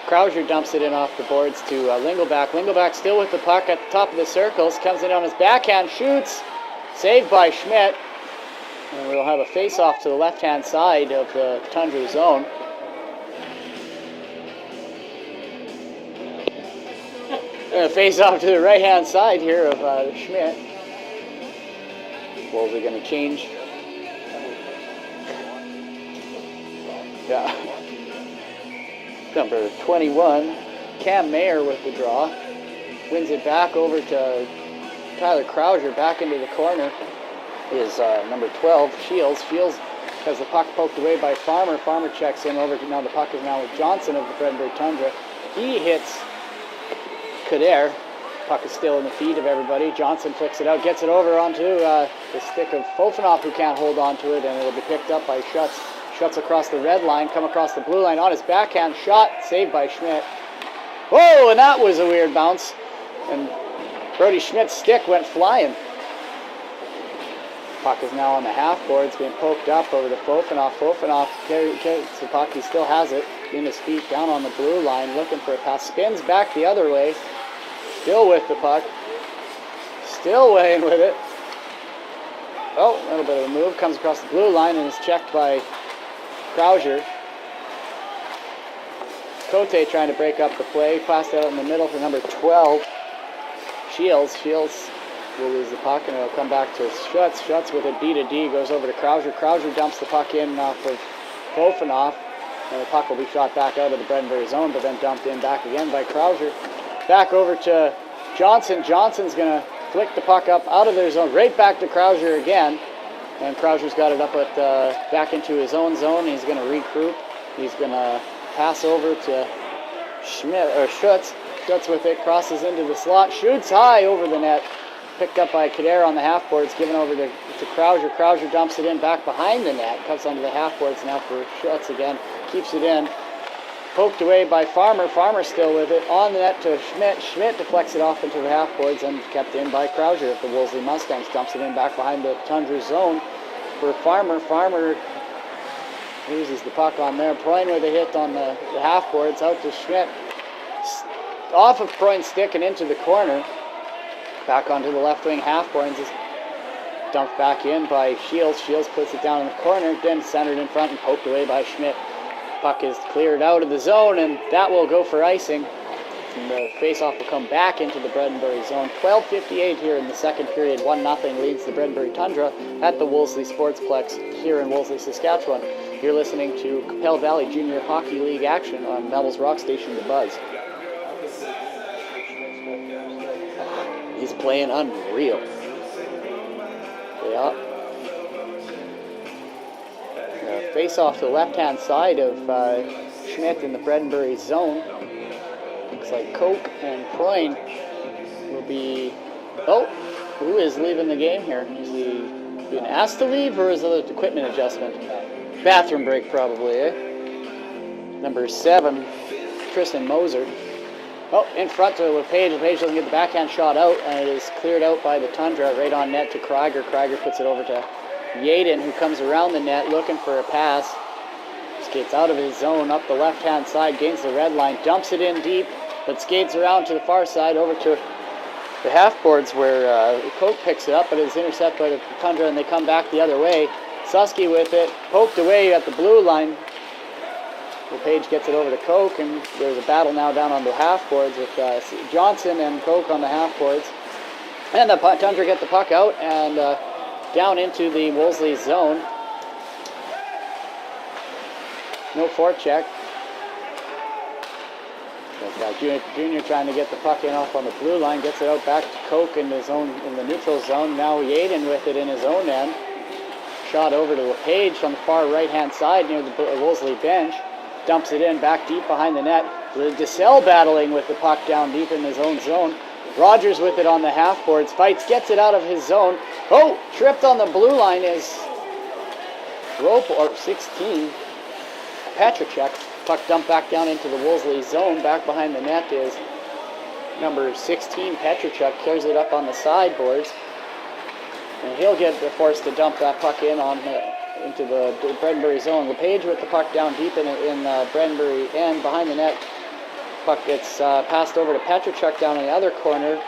Krauser, dumps it in off the boards to Lingelbach. Lingelbach still with the puck at the top of the circles, comes in on his backhand, shoots, saved by Schmidt. And we'll have a face-off to the left-hand side of the Tundra zone. And a face-off to the right-hand side here of Schmidt. Wolseley going to change. Yeah. Number 21, Cam Mayer with the draw. Wins it back over to Tyler Krauser, back into the corner is number 12, Shields. Shields has the puck poked away by Farmer. Farmer checks in over to, now the puck is now with Johnson of the Fredenberg Tundra. He hits Kader. Puck is still in the feet of everybody. Johnson flicks it out, gets it over onto the stick of Fofanoff, who can't hold on to it, and it'll be picked up by Schutz. Schutz across the red line, come across the blue line on his backhand shot, saved by Schmidt. Whoa, and that was a weird bounce. And Brody Schmidt's stick went flying. Puck is now on the half boards, being poked up over to Fofanoff. Fofanoff carries the puck, he still has it in his feet, down on the blue line, looking for a pass. Spins back the other way, still with the puck, still weighing with it. Oh, a little bit of a move, comes across the blue line and is checked by Krauser. Cote trying to break up the play, passed out in the middle for number 12, Shields. Shields will lose the puck and it'll come back to Schutz. Schutz with a D-to-D goes over to Krauser. Krauser dumps the puck in off of Fofanoff, and the puck will be shot back out of the Bredenbury zone, but then dumped in back again by Krauser. Back over to Johnson. Johnson's going to flick the puck up out of their zone, right back to Krauser again, and Krauser's got it up at back into his own zone. He's going to regroup. He's going to pass over to Schutz. Schutz with it, crosses into the slot, shoots high over the net. Picked up by Kader on the half boards, given over to Krauser. Krauser dumps it in back behind the net, cuts onto the half boards now for Schutz again, keeps it in. Poked away by Farmer. Farmer still with it, on the net to Schmidt. Schmidt deflects it off into the half boards and kept in by Krauser of the Wolseley Mustangs. Dumps it in back behind the Tundra zone for Farmer. Farmer loses the puck on there. Proin with a hit on the half boards, out to Schmidt. Off of Proin's stick and into the corner. Back onto the left wing half boards is dumped back in by Shields. Shields puts it down in the corner, then centered in front and poked away by Schmidt. Puck is cleared out of the zone, and that will go for icing. And the faceoff will come back into the Bredenbury zone. 12:58 here in the second period. 1-0 leads the Bredenbury Tundra at the Wolseley Sportsplex here in Wolseley, Saskatchewan. You're listening to Capel Valley Junior Hockey League action on Melville's Rock Station, The Buzz. He's playing unreal. Yeah. Face off to the left-hand side of Schmidt in the Bredenbury zone. Looks like Koch and Proin will be... Oh, who is leaving the game here? Is he being asked to leave, or is it an equipment adjustment? Bathroom break probably, eh? Number 7, Tristan Moser. Oh, in front to LePage. LePage doesn't get the backhand shot out, and it is cleared out by the Tundra, right on net to Krieger. Krieger puts it over to Yaden, who comes around the net looking for a pass. Skates out of his zone, up the left-hand side, gains the red line, dumps it in deep, but skates around to the far side over to the half-boards where Koch picks it up, but it's intercepted by the Tundra, and they come back the other way. Susky with it, poked away at the blue line. LePage gets it over to Koch, and there's a battle now down on the half-boards with Johnson and Koch on the half-boards. And the Tundra get the puck out and down into the Wolseley zone. No forecheck. Junior trying to get the puck in off on the blue line, gets it out back to Koch in his own, in the neutral zone. Now Yaden with it in his own end. Shot over to LePage on the far right-hand side near the Wolseley bench. Dumps it in back deep behind the net. DeSalle battling with the puck down deep in his own zone. Rogers with it on the half boards. Fights, gets it out of his zone. Oh, tripped on the blue line is Rope, or 16, Patrichek. Puck dumped back down into the Wolseley zone. Back behind the net is number 16, Patrichek. Carries it up on the sideboards. And he'll get forced to dump that puck in into the Bredenbury zone. LePage with the puck down deep in Bredenbury end. Behind the net, puck gets passed over to Patrichek down in the other corner.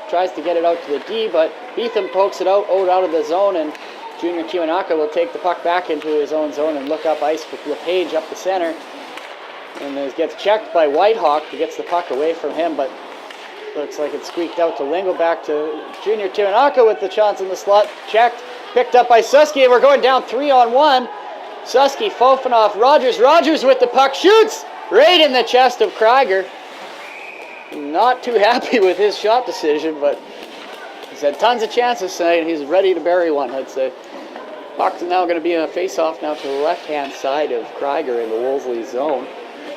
Tries to get it out to the D, but Beetham pokes it out of the zone, and Junior Kiwanaka will take the puck back into his own zone and look up ice with LePage up the center. And it gets checked by Whitehawk, who gets the puck away from him, but looks like it squeaked out to Lingo. Back to Junior Kiwanaka with the chance in the slot. Checked, picked up by Susky, and we're going down 3-on-1. Susky, Fofanoff, Rogers with the puck, shoots right in the chest of Krieger. Not too happy with his shot decision, but he's had tons of chances tonight, and he's ready to bury one, I'd say. Puck's now going to be a face-off now to the left-hand side of Krieger in the Wolseley zone.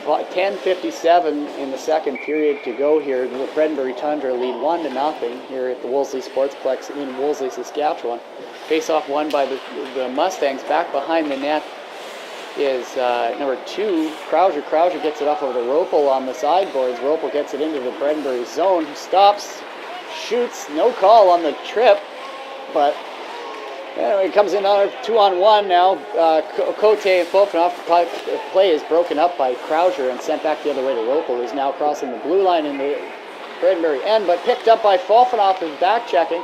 10:57 in the second period to go here. The Bredenbury Tundra lead 1-0 here at the Wolseley Sportsplex in Wolseley, Saskatchewan. Face-off won by the Mustangs. Back behind the net is number 2, Krauser. Krauser gets it off over to Ropel on the sideboards. Ropel gets it into the Bredenbury zone. Stops, shoots, no call on the trip, but anyway, it comes in on a 2-on-1 now. Cote and Fofanoff, play is broken up by Krauser and sent back the other way to Ropel, who's now crossing the blue line in the Bredenbury end, but picked up by Fofanoff, who's back checking.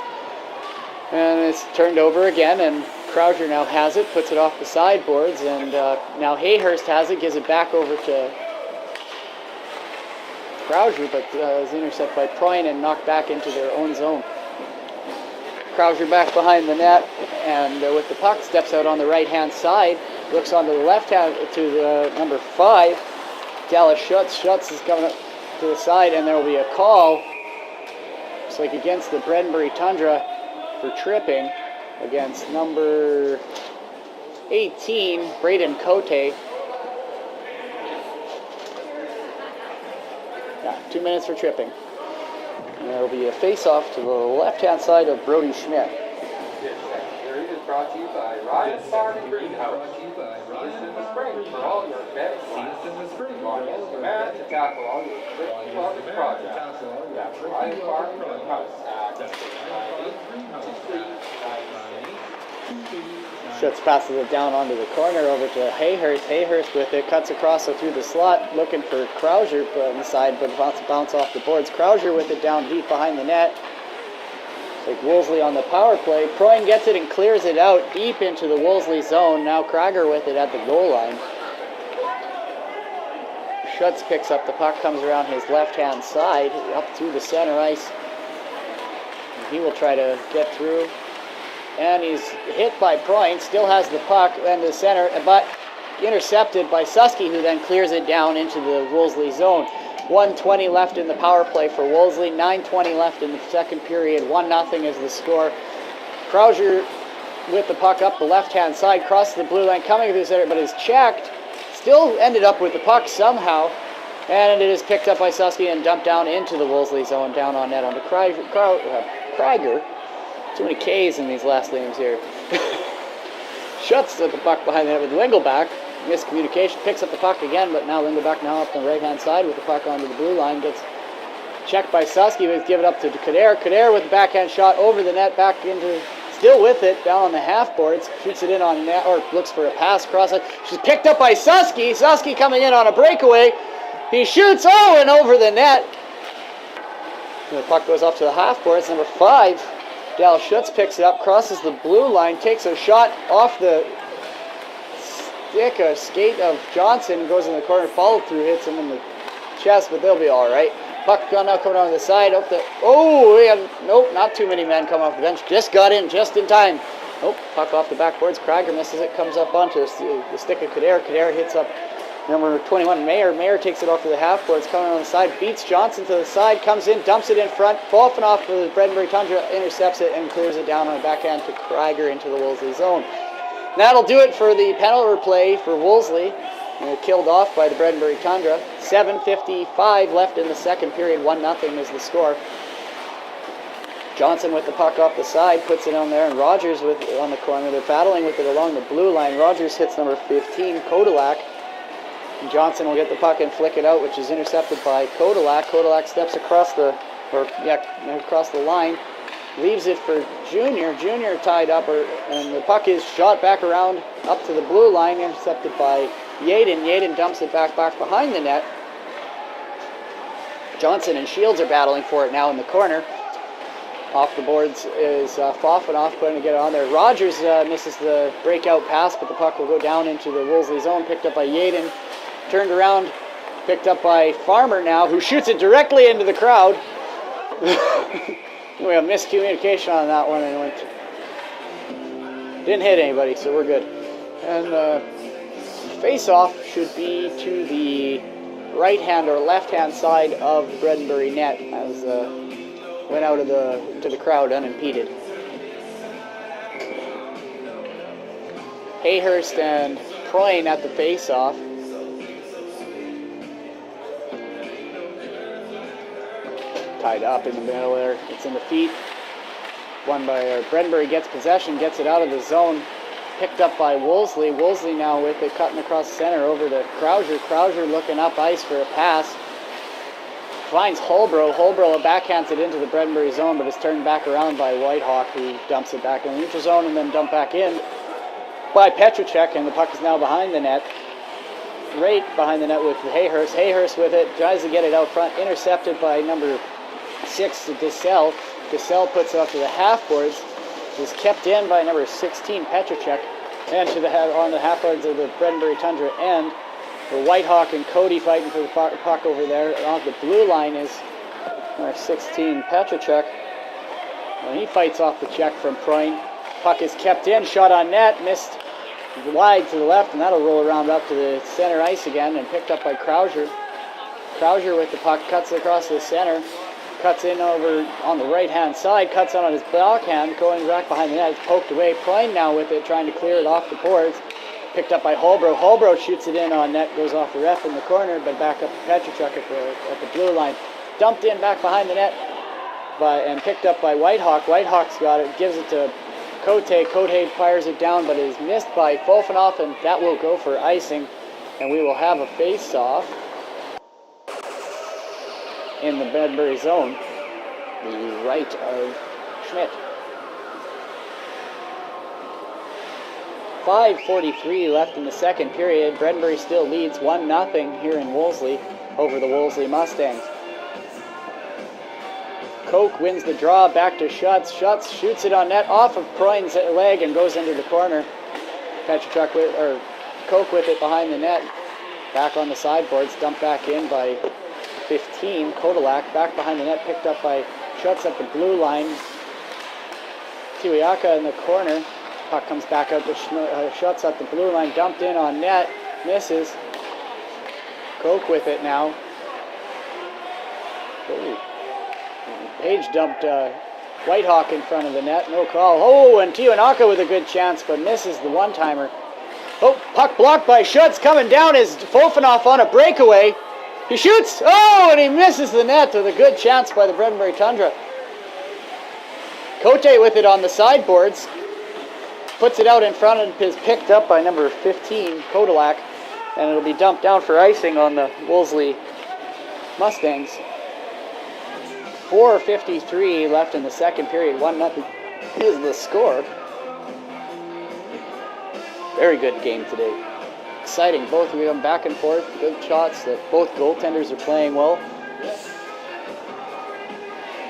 And it's turned over again, and Krauser now has it, puts it off the sideboards, and now Hayhurst has it, gives it back over to Krauser, but is intercepted by Proin and knocked back into their own zone. Krauser back behind the net, and with the puck, steps out on the right-hand side, looks on to the left-hand to the number 5, Dallas Schutz. Schutz is coming up to the side, and there will be a call, looks like against the Bredenbury Tundra for tripping against number 18, Braden Cote. Yeah, 2 minutes for tripping. And there will be a face-off to the left-hand side of Brody Schmidt. This second period is brought to you by Ryan Farm and Greenhouse. Season in the spring for all your bedding plans. Launch is demand to tackle all your quick wellness projects. That's Ryan Farm and Greenhouse at 698-2396. Schutz passes it down onto the corner over to Hayhurst. Hayhurst with it, cuts across through the slot, looking for Krauser on the side, but bounce off the boards. Krauser with it down deep behind the net. Like Wolseley on the power play. Proin gets it and clears it out deep into the Wolseley zone. Now Krieger with it at the goal line. Schutz picks up the puck, comes around his left-hand side, up through the center ice. And he will try to get through. And he's hit by Proin, still has the puck and the center, but intercepted by Susky, who then clears it down into the Wolseley zone. 1:20 left in the power play for Wolseley, 9:20 left in the second period, 1-0 is the score. Krauser with the puck up the left-hand side, crosses the blue line, coming through the center, but is checked. Still ended up with the puck somehow, and it is picked up by Susky and dumped down into the Wolseley zone, down on net onto Krieger. Too many K's in these last names here. Schutz at the puck behind the net with Lingelbach. Miscommunication, picks up the puck again, but now Lingelbach now up on the right-hand side with the puck onto the blue line. Gets checked by Susky, who's given up to Kader. Kader with the backhand shot over the net, back into, still with it, down on the half boards. Shoots it in on net, or looks for a pass across it. She's picked up by Susky. Susky coming in on a breakaway. He shoots, and over the net. And the puck goes off to the half boards. Number 5. Dal Schutz picks it up, crosses the blue line, takes a shot off the stick, a skate of Johnson, goes in the corner, follow through, hits him in the chest, but they'll be all right. Puck now coming on the side. Nope, not too many men come off the bench. Just got in just in time. Nope, puck off the backboards. Krieger misses it, comes up onto the stick of Kader. Kader hits up number 21, Mayer. Mayer takes it off to the half boards, coming on the side, beats Johnson to the side, comes in, dumps it in front, Fofanoff for the Bredenbury Tundra, intercepts it and clears it down on the backhand to Krieger into the Wolseley zone. And that'll do it for the penalty play for Wolseley. Killed off by the Bredenbury Tundra. 7:55 left in the second period, 1-0 is the score. Johnson with the puck off the side, puts it on there, and Rogers on the corner. They're battling with it along the blue line. Rogers hits number 15, Kodalak. And Johnson will get the puck and flick it out, which is intercepted by Kodalak. Kodalak steps across the line, leaves it for Junior. Junior tied up, and the puck is shot back around up to the blue line, intercepted by Yaden. Yaden dumps it back behind the net. Johnson and Shields are battling for it now in the corner. Off the boards is Fofanoff putting to get it on there. Rogers misses the breakout pass, but the puck will go down into the Wolseley zone, picked up by Yaden. Turned around, picked up by Farmer now, who shoots it directly into the crowd. We have miscommunication on that one, and didn't hit anybody, so we're good. And face-off should be to the right-hand or left-hand side of the Bredenbury net, as went out of to the crowd unimpeded. Hayhurst and Proyne at the face-off. Tied up in the middle there. It's in the feet. Won by Bredenbury, gets possession, gets it out of the zone. Picked up by Wolseley. Wolseley now with it, cutting across the center over to Krauser. Krauser looking up ice for a pass. Finds Holbrook. Holbrook backhands it into the Bredenbury zone, but is turned back around by Whitehawk, who dumps it back in the neutral zone and then dumped back in by Petracek, and the puck is now behind the net. Right behind the net with Hayhurst. Hayhurst with it, tries to get it out front, intercepted by number 6, DeSalle. DeSalle puts it up to the half boards. Is kept in by number 16, Petracek, and to the on the half boards of the Bredenbury Tundra end. For Whitehawk and Cody fighting for the puck over there. On the blue line is number 16, Petracek. And he fights off the check from Proyne. Puck is kept in, shot on net, missed wide to the left, and that'll roll around up to the center ice again, and picked up by Krauser. Krauser with the puck, cuts across the center, cuts in over on the right-hand side, cuts on his backhand, going back behind the net. It's poked away. Proyne now with it, trying to clear it off the boards. Picked up by Holbrook. Holbrook shoots it in on net, goes off the ref in the corner, but back up to Petracek at the blue line. Dumped in back behind the net and picked up by Whitehawk. Whitehawk's got it, gives it to Cote. Cote fires it down, but is missed by Fofanoff, and that will go for icing. And we will have a face-off in the Bredenbury zone, the right of Schmidt. 5:43 left in the second period. Bredenbury still leads 1-0 here in Wolseley over the Wolseley Mustangs. Koch wins the draw, back to Schutz. Schutz shoots it on net off of Proyne's leg and goes into the corner. Petracek Koch with it behind the net. Back on the sideboards, dumped back in by 15, Kodalak. Back behind the net, picked up by Schutz at the blue line. Tiwiaka in the corner. Puck comes back out to Schutz at the blue line, dumped in on net, misses. Koch with it now. Ooh. Page dumped Whitehawk in front of the net, no call. Oh, and Tiwiaka with a good chance, but misses the one-timer. Oh, puck blocked by Schutz, coming down is Fofanoff on a breakaway. He shoots, oh, and he misses the net with a good chance by the Bredenbury Tundra. Cote with it on the sideboards. Puts it out in front and is picked up by number 15, Kodalak, and it'll be dumped down for icing on the Wolseley Mustangs. 4:53 left in the second period. 1-0 is the score. Very good game today. Exciting. Both of them back and forth. Good shots. That both goaltenders are playing well.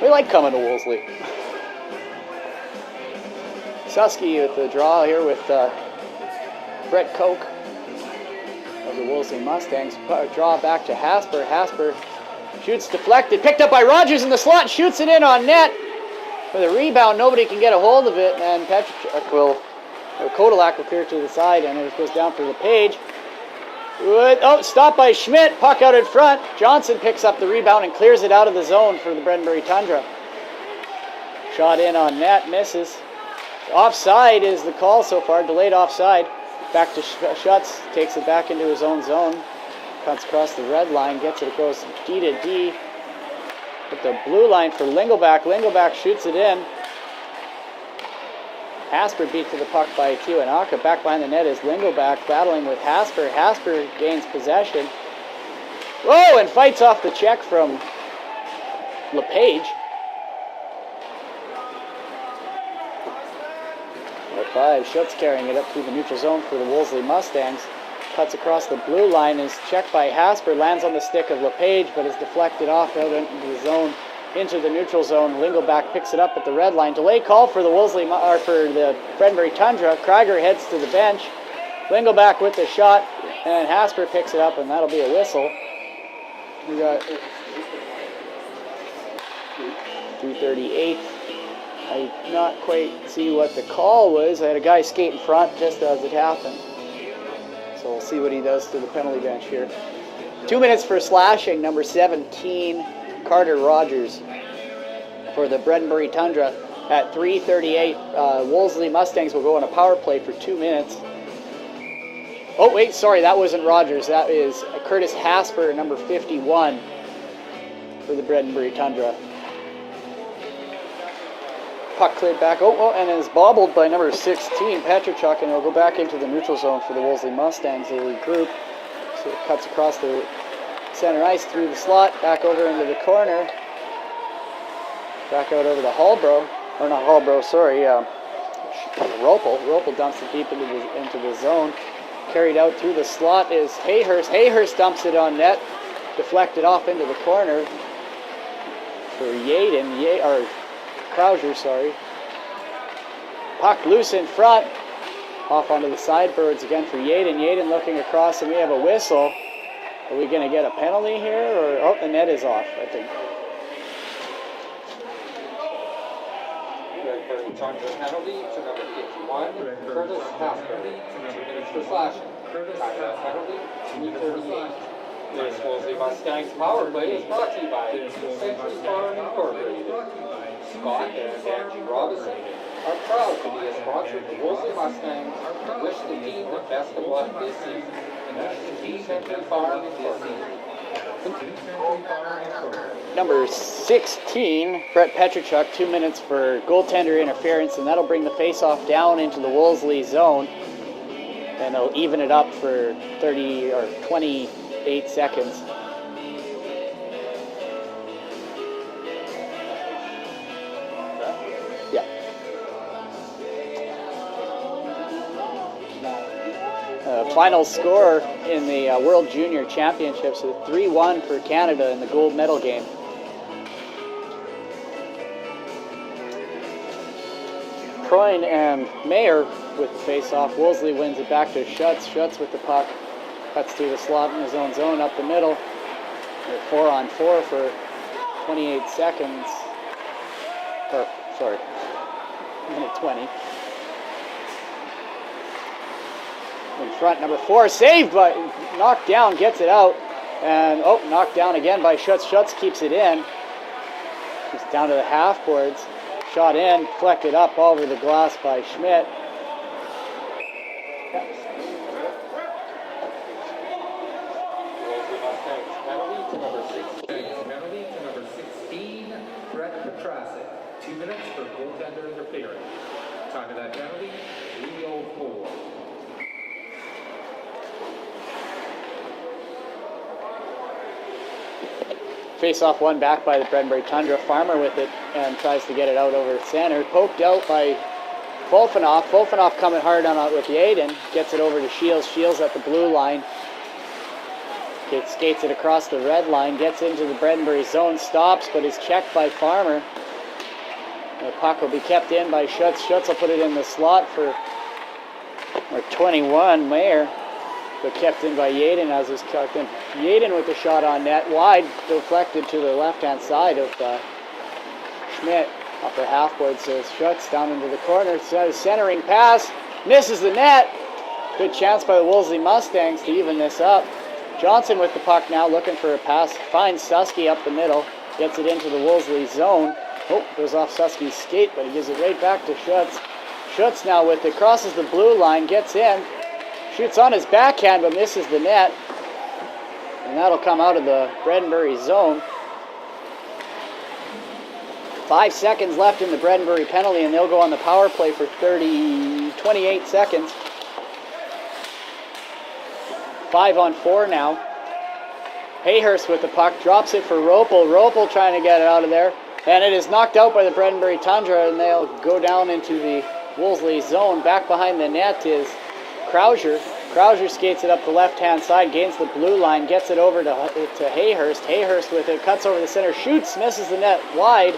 We like coming to Wolseley. Susky with the draw here with Brett Koch of the Wolseley Mustangs. Draw back to Hasper. Hasper shoots deflected. Picked up by Rogers in the slot. Shoots it in on net. With a rebound, nobody can get a hold of it. And Kodalak will clear to the side, and it goes down for the Page. Oh, stopped by Schmidt. Puck out in front. Johnson picks up the rebound and clears it out of the zone for the Bredenbury Tundra. Shot in on net. Misses. Offside is the call so far, delayed offside. Back to Schutz, takes it back into his own zone. Cuts across the red line, gets it, goes D to D. At the blue line for Lingelback. Lingelback shoots it in. Hasper beat to the puck by Kiwanaka. Back behind the net is Lingelback battling with Hasper. Hasper gains possession. Whoa, and fights off the check from LePage. At 5, Schutz carrying it up through the neutral zone for the Wolseley Mustangs. Cuts across the blue line, is checked by Hasper, lands on the stick of LePage, but is deflected off out into the zone, into the neutral zone. Lingelback picks it up at the red line. Delay call for the for the Bredenbury Tundra. Krieger heads to the bench. Lingelback with the shot, and Hasper picks it up, and that'll be a whistle. We got 2:38. I did not quite see what the call was. I had a guy skate in front just as it happened. So we'll see what he does to the penalty bench here. 2 minutes for slashing, number 17, Carter Rogers for the Bredenbury Tundra. At 3:38, Wolseley Mustangs will go on a power play for 2 minutes. Oh wait, sorry, that wasn't Rogers. That is Curtis Hasper, number 51 for the Bredenbury Tundra. Puck cleared back, and is bobbled by number 16, Petrichuk, and it'll go back into the neutral zone for the Wolseley Mustangs. They regroup, so it cuts across the center ice through the slot, back over into the corner, back out over the Hallbro, or not Hallbro, sorry, Ropel. Ropel dumps it deep into the zone. Carried out through the slot is Hayhurst. Hayhurst dumps it on net, deflected off into the corner for Krauser, sorry. Puck loose in front. Off onto the sideboards again for Yaden. Yaden looking across, and we have a whistle. Are we going to get a penalty here? Or the net is off, I think. Bredenbury Tundra penalty to number 51, Curtis Hasper. 2 minutes for slashing. Timeout penalty, 3:38. This Wolseley Mustangs power play is brought to you by Century Farm Incorporated. Scott and Angie Robinson are proud to be a sponsor of the Wolseley Mustangs and wish the team the best of luck this season. And that's the Century Farm Incorporated. Number 16, Brett Petrichuk, 2 minutes for goaltender interference, and that'll bring the face-off down into the Wolseley zone, and they'll even it up for 30 or 28 seconds. Final score in the World Junior Championships is 3-1 for Canada in the gold medal game. Proyne and Mayer with the face-off. Wolseley wins it back to Schutz. Schutz with the puck. Cuts through the slot in his own zone up the middle. 4-on-4 for 28 seconds. Minute 20. In front, number 4, saved, but knocked down, gets it out. And, knocked down again by Schutz. Schutz keeps it in. Keeps it down to the half boards. Shot in, deflected up over the glass by Schmidt. Wolseley Mustangs penalty to number 16. Penalty to number 16, Brett Petrasic. 2 minutes for goaltender interference. Time of that penalty, 3:04. Face-off one back by the Bredenbury Tundra. Farmer with it and tries to get it out over center. Poked out by Volfanoff. Volfanoff coming hard on it with Yaden. Gets it over to Shields. Shields at the blue line. Skates it across the red line. Gets into the Bredenbury zone. Stops, but is checked by Farmer. The puck will be kept in by Schutz. Schutz will put it in the slot for number 21, Mayer. But kept in by Yaden as is kept in. Yaden with the shot on net. Wide, deflected to the left-hand side of Schmidt. Upper half board says Schutz down into the corner. Centering pass. Misses the net. Good chance by the Wolseley Mustangs to even this up. Johnson with the puck now looking for a pass. Finds Susky up the middle. Gets it into the Wolseley zone. Goes off Susky's skate, but he gives it right back to Schutz. Schutz now with it. Crosses the blue line. Gets in. Shoots on his backhand, but misses the net. And that'll come out of the Bredenbury zone. 5 seconds left in the Bredenbury penalty, and they'll go on the power play for 28 seconds. 5 on 4 now. Hayhurst with the puck, drops it for Ropel. Ropel trying to get it out of there. And it is knocked out by the Bredenbury Tundra, and they'll go down into the Wolseley zone. Back behind the net is Krauser. Krauser skates it up the left-hand side, gains the blue line, gets it over to Hayhurst. Hayhurst with it, cuts over the center, shoots, misses the net wide.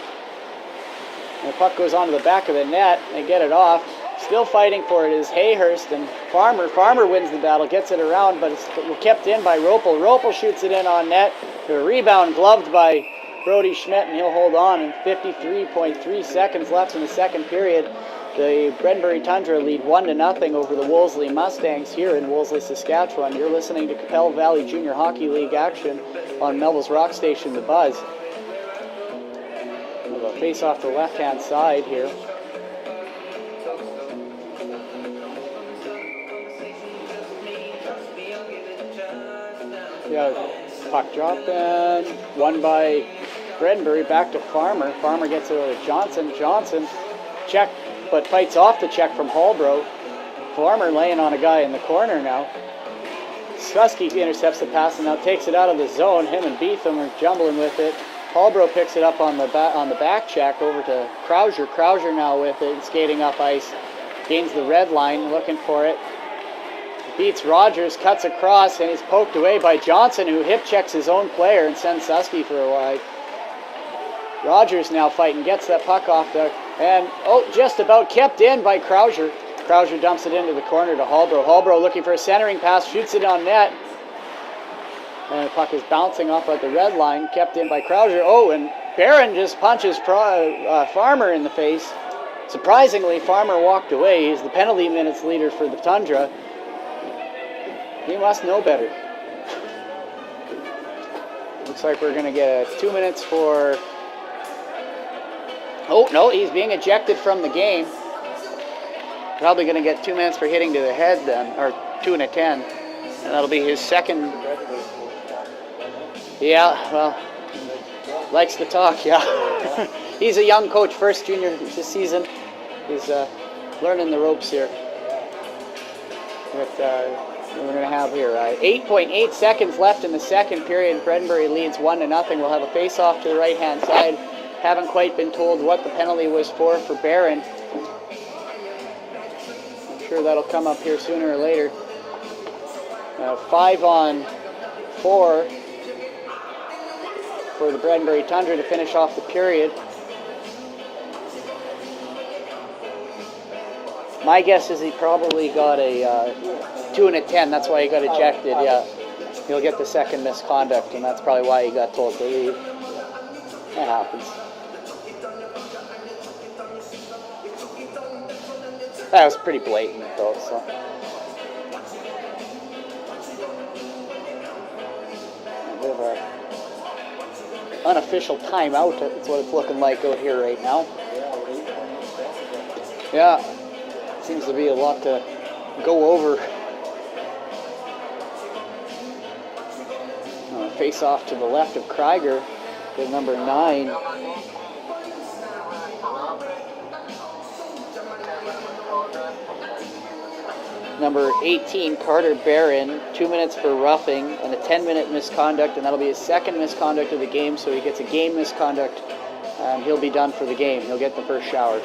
And the puck goes onto the back of the net. They get it off. Still fighting for it is Hayhurst and Farmer. Farmer wins the battle, gets it around, but it's kept in by Ropel. Ropel shoots it in on net. The rebound gloved by Brody Schmidt, and he'll hold on. And 53.3 seconds left in the second period. The Bredenbury Tundra lead 1-0 over the Wolseley Mustangs here in Wolseley, Saskatchewan. You're listening to Capel Valley Junior Hockey League action on Melville's Rock Station, The Buzz. We'll have a face off the left-hand side here. Yeah, puck drop and won by Bredenbury, back to Farmer. Farmer gets it over to Johnson. Johnson check, but fights off the check from Hallbro. Farmer laying on a guy in the corner now. Susky intercepts the pass and now takes it out of the zone. Him and Beetham are jumbling with it. Hallbro picks it up on the back check over to Krauser. Krauser now with it, skating up ice. Gains the red line, looking for it. Beats Rogers, cuts across, and he's poked away by Johnson, who hip checks his own player and sends Susky for a wide. Rogers now fighting, gets that puck off there, and just about kept in by Krauser. Krauser dumps it into the corner to Hallbro. Hallbro looking for a centering pass, shoots it on net. And the puck is bouncing off at the red line, kept in by Krauser. Oh, and Barron just punches Farmer in the face. Surprisingly, Farmer walked away. He's the penalty minutes leader for the Tundra. He must know better. Looks like we're going to get 2 minutes for... Oh, no, he's being ejected from the game. Probably going to get 2 minutes for hitting to the head then, or 2 and a 10. And that'll be his second... Yeah, well, likes to talk, yeah. He's a young coach, first junior this season. He's learning the ropes here. But we're going to have here 8.8 seconds left in the second period. Bredenbury leads 1-0. We'll have a face-off to the right-hand side. Haven't quite been told what the penalty was for Barron. I'm sure that'll come up here sooner or later. 5 on 4 for the Bredenbury Tundra to finish off the period. My guess is he probably got a 2 and a 10. That's why he got ejected. Yeah, he'll get the second misconduct, and that's probably why he got told to leave. That happens. That was pretty blatant, though. So. We have our unofficial timeout. That's what it's looking like out here right now. Yeah. Seems to be a lot to go over. Face off to the left of Krieger with number 9. Number 18, Carter Barron, 2 minutes for roughing and a 10-minute misconduct, and that'll be his second misconduct of the game, so he gets a game misconduct, and he'll be done for the game. He'll get the first shower.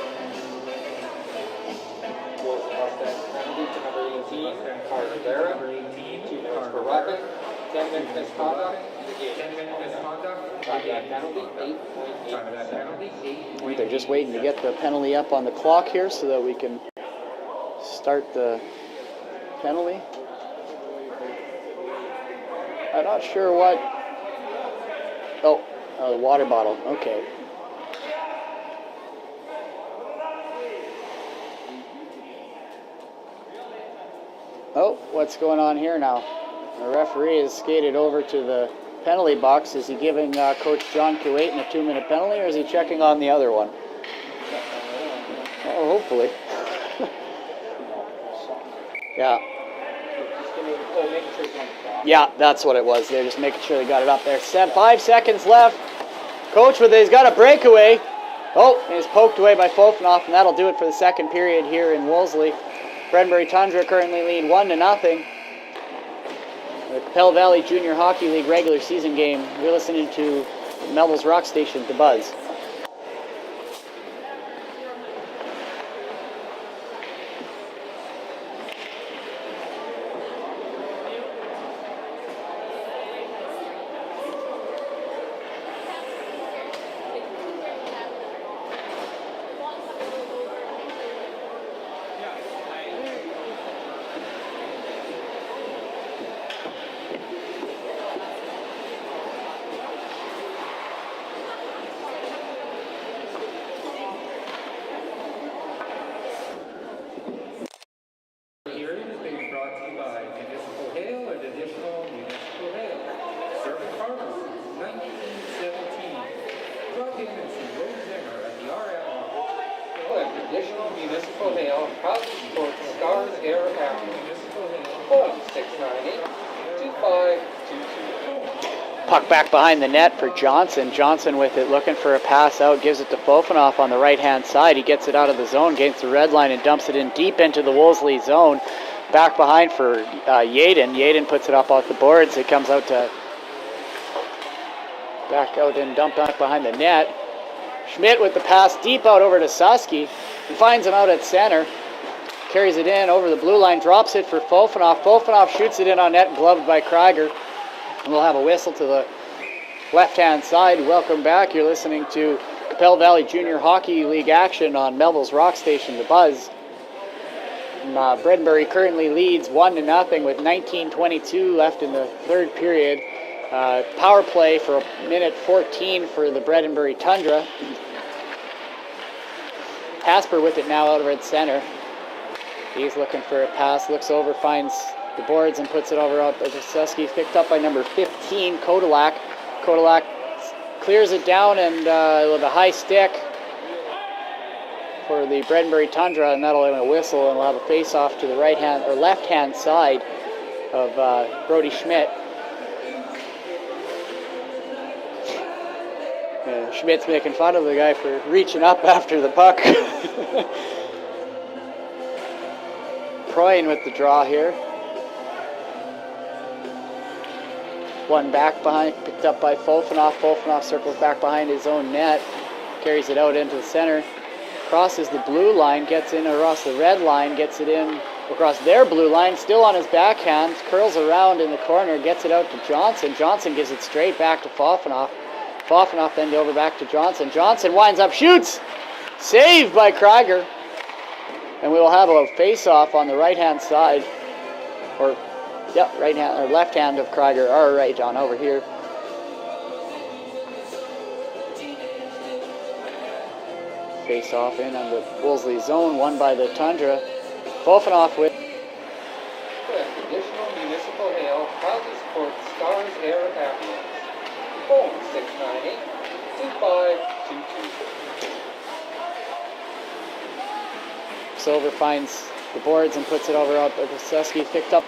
Number 18, 2 minutes for roughing, 10-minute misconduct, the game. 10-minute misconduct. Penalty, They're just waiting to get the penalty up on the clock here so that we can start the penalty. I'm not sure what... Oh, the water bottle. Okay. Oh, what's going on here now? The referee has skated over to the penalty box. Is he giving Coach John Kuwaitin a 2-minute penalty, or is he checking on the other one? Oh, hopefully. Yeah. Yeah, that's what it was. They're just making sure they got it up there. 5 seconds left. Coach he's got a breakaway. Oh, and is poked away by Fofanoff, and that'll do it for the second period here in Wolseley. Bredenbury Tundra currently lead 1-0. The Capel Valley Junior Hockey League regular season game. You're listening to Melville's Rock Station, The Buzz. Hearing is being brought to you by Municipal Hail and additional Municipal Hail. Serving farmers since 1917. Drop in and see Rose Zimmer at the RM office. With additional municipal hail, proudly supports Stars Air Ambulance. Municipal Hail. Phone 698-2522. Puck back behind the net for Johnson. Johnson with it, looking for a pass out, gives it to Fofanoff on the right-hand side. He gets it out of the zone, gains the red line, and dumps it in deep into the Wolseley zone. Back behind for Yaden. Yaden puts it up off the boards. It comes out to back out and dump back behind the net. Schmidt with the pass deep out over to Susky. He finds him out at center. Carries it in over the blue line, drops it for Fofanoff. Fofanoff shoots it in on net, gloved by Krieger. And we'll have a whistle to the left-hand side. Welcome back. You're listening to Capel Valley Junior Hockey League action on Melville's Rock Station, The Buzz. Bredenbury currently leads 1-0 with 19:22 left in the third period. Power play for a minute 14 for the Bredenbury Tundra. Hasper with it now out of red center. He's looking for a pass, looks over, finds the boards and puts it over out to Susky. Picked up by number 15, Kodalak. Kodalak clears it down and with a high stick for the Bredenbury Tundra, and that'll have a whistle, and we'll have a face-off to the right-hand or left-hand side of Brody Schmidt. And Schmidt's making fun of the guy for reaching up after the puck. Proyne with the draw here. One back behind, picked up by Fofanoff. Fofanoff circles back behind his own net, carries it out into the center, crosses the blue line, gets in across the red line, gets it in across their blue line, still on his backhand, curls around in the corner, gets it out to Johnson. Johnson gives it straight back to Fofanoff. Fofanoff then over back to Johnson. Johnson winds up, shoots! Saved by Krieger. And we will have a face-off on the right-hand side. Or, yep, right hand or left hand of Krieger. All right, John, over here. Face-off in on the Wolseley zone, won by the Tundra. Fofanoff with Additional municipal hail, proudly supports Stars Air Ambulance. Phone 698-2522. Silver finds the boards and puts it over out to Susky. Picked up.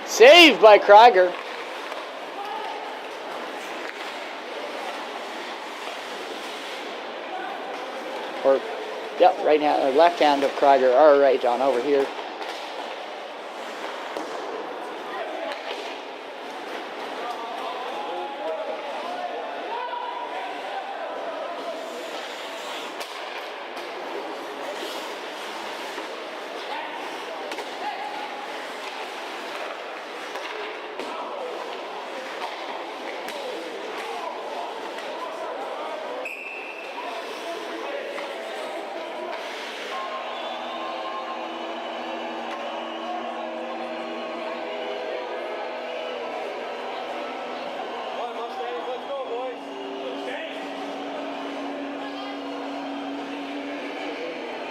Saved by Krieger. Or, yep, right hand or left hand of Krieger. All right, John, over here.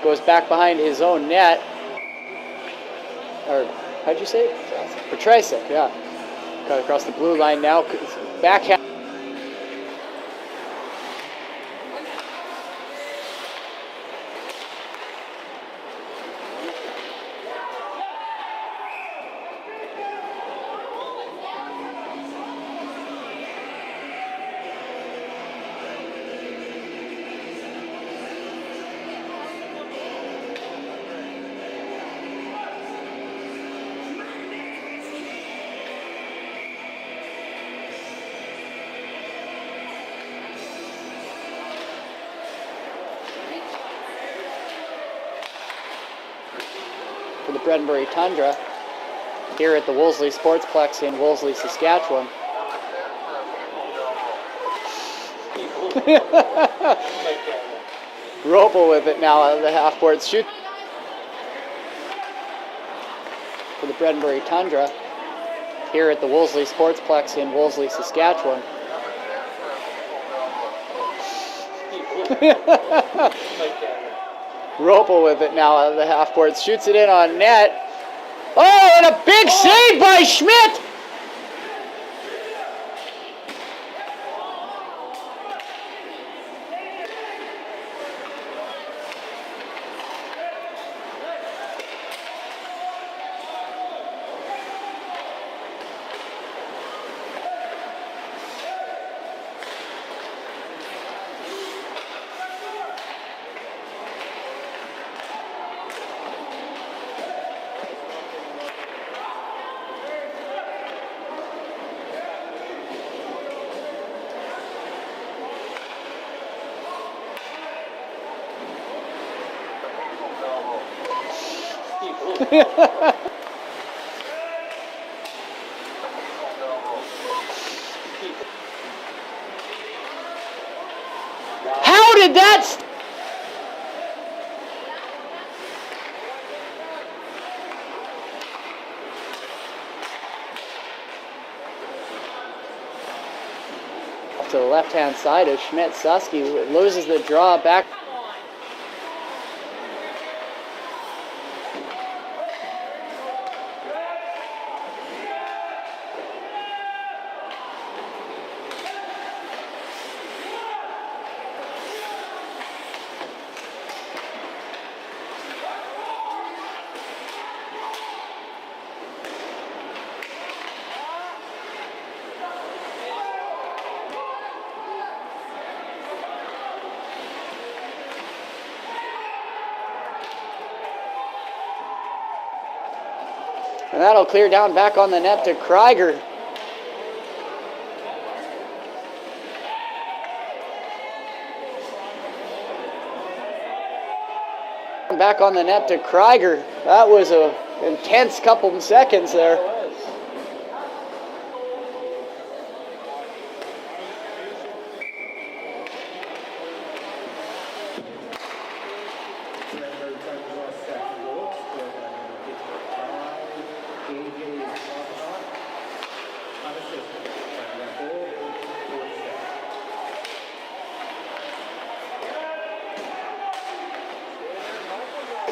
goes back behind his own net. Or, how'd you say it? Petricek, yeah. Cut across the blue line now. Backhand. For the Bredenbury Tundra here at the Wolseley Sportsplex in Wolseley, Saskatchewan. Ropel with it now out of the half board. Shoot for the Bredenbury Tundra here at the Wolseley Sportsplex in Wolseley, Saskatchewan. Ropel with it now out of the half board. Shoots it in on net. Oh, and a big save by Schmidt! How did that to the left-hand side of Schmidt. Susky loses the draw back. And that'll clear down back on the net to Krieger. Back on the net to Krieger. That was an intense couple of seconds there.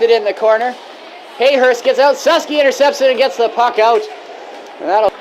It in the corner. Hayhurst gets out. Susky intercepts it and gets the puck out. And that'll.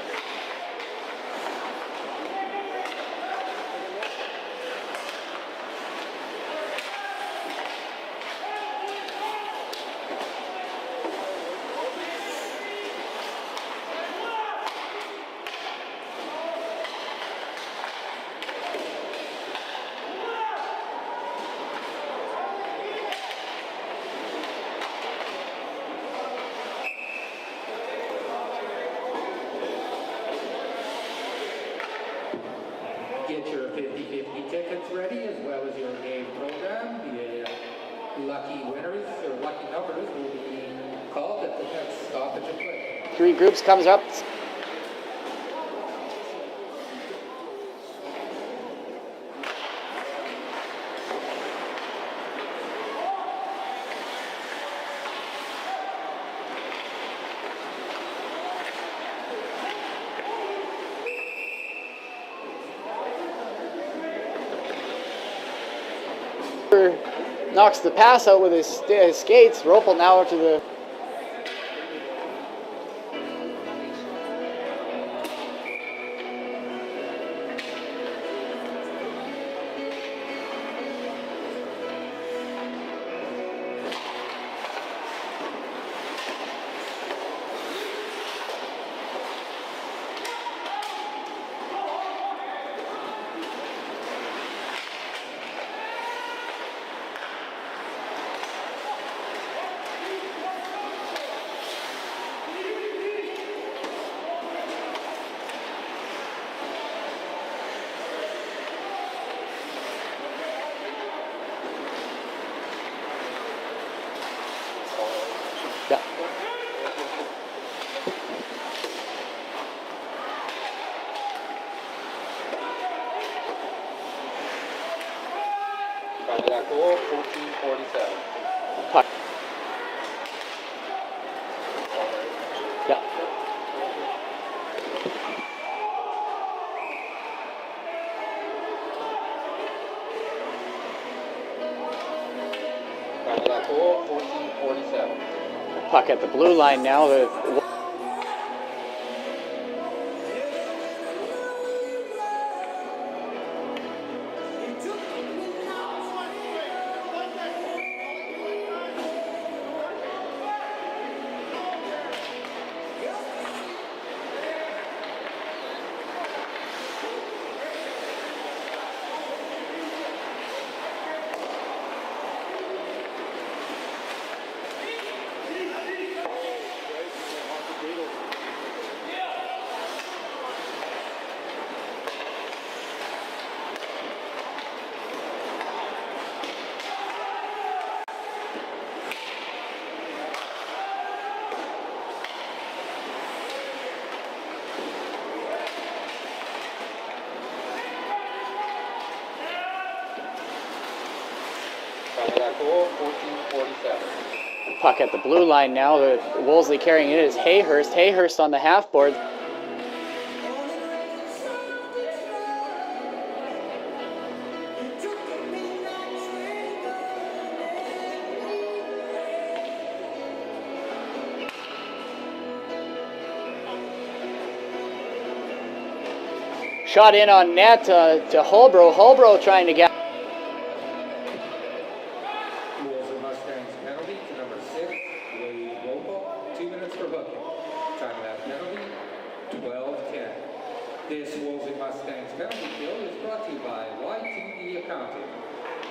Get your 50-50 tickets ready, as well as your game program. The lucky winners or lucky numbers will be called at the next stoppage of play. Three groups comes up. knocks the pass out with his skates. Ropel now to the yeah. By that goal, 14:47. Puck. Yeah. By that goal, 14:47. Puck at the blue line now. The By that goal, 14:47. puck at the blue line now. The Wolseley carrying it is Hayhurst. Hayhurst on the half board. Shot in on net to Holbrook. Holbrook trying to get. Wolseley Mustangs penalty to number 6, Wade Wolseley, 2 minutes for hooking. Time of that penalty, 12:10. This Wolseley Mustangs penalty kill is brought to you by Y2D Accounting.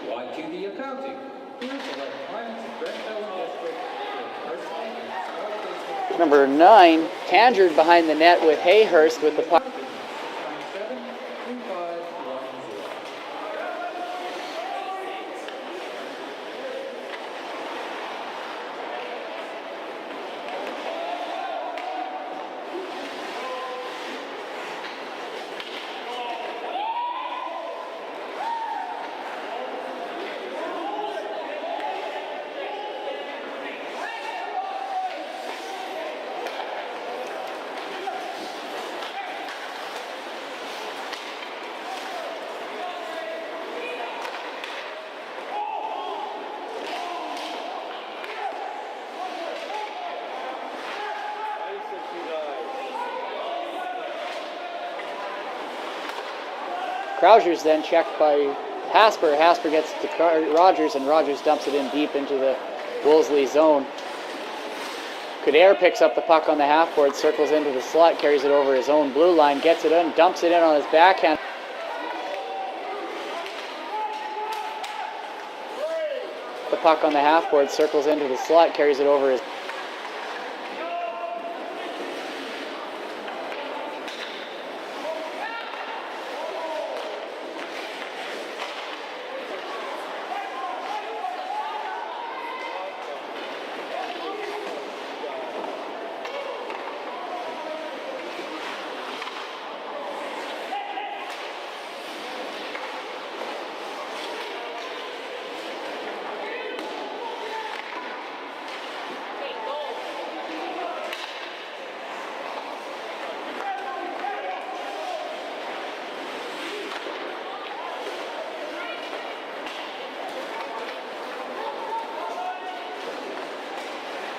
Y2D Accounting, here's electronics Brentford District for personal and small business. Number 9, Tangered behind the net with Hayhurst with the puck. 97-3510. Krauscher's then checked by Hasper. Hasper gets it to Rogers, and Rogers dumps it in deep into the Wolseley zone. Kader picks up the puck on the half board, circles into the slot, carries it over his own blue line, gets it in, dumps it in on his backhand. The puck on the half board, circles into the slot, carries it over his.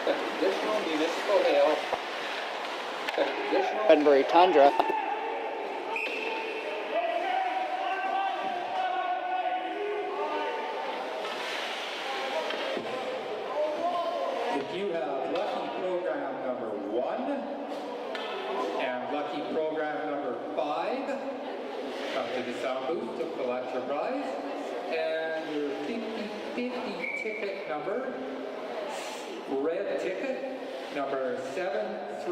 Additional municipal hail. Additional Sudbury Tundra. If you have lucky program number 1 and lucky program number 5, come to the sound booth to collect your prize. And your 50-50 ticket number, red ticket, number 7339767.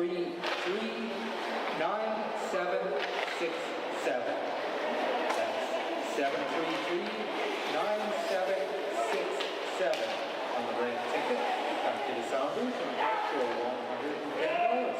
That's 7339767 on the red ticket. Come to the sound booth and get your $110.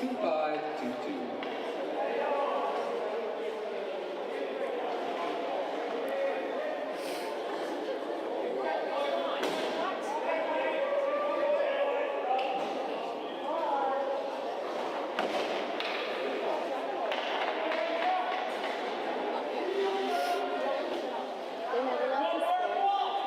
2522. They never left the store.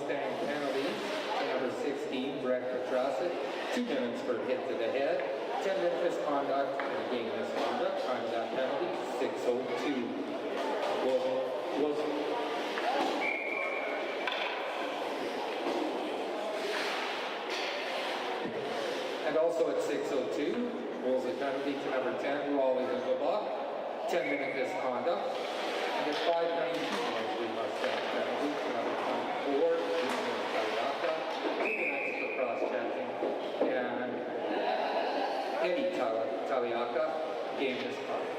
Mustang penalties. Number 16, Brett Petrasic, 2 minutes for hit to the head. 10-minute misconduct and game misconduct. Time of that penalty, 6:02. And also at 6:02, rules a penalty to number 10, Wolseley Mustangs, 10-minute misconduct. And at 5:19, Wolseley Mustangs penalty to number 24, Junior Taliaka, 2 minutes for cross-checking. And Eddie Taliaka, game misconduct.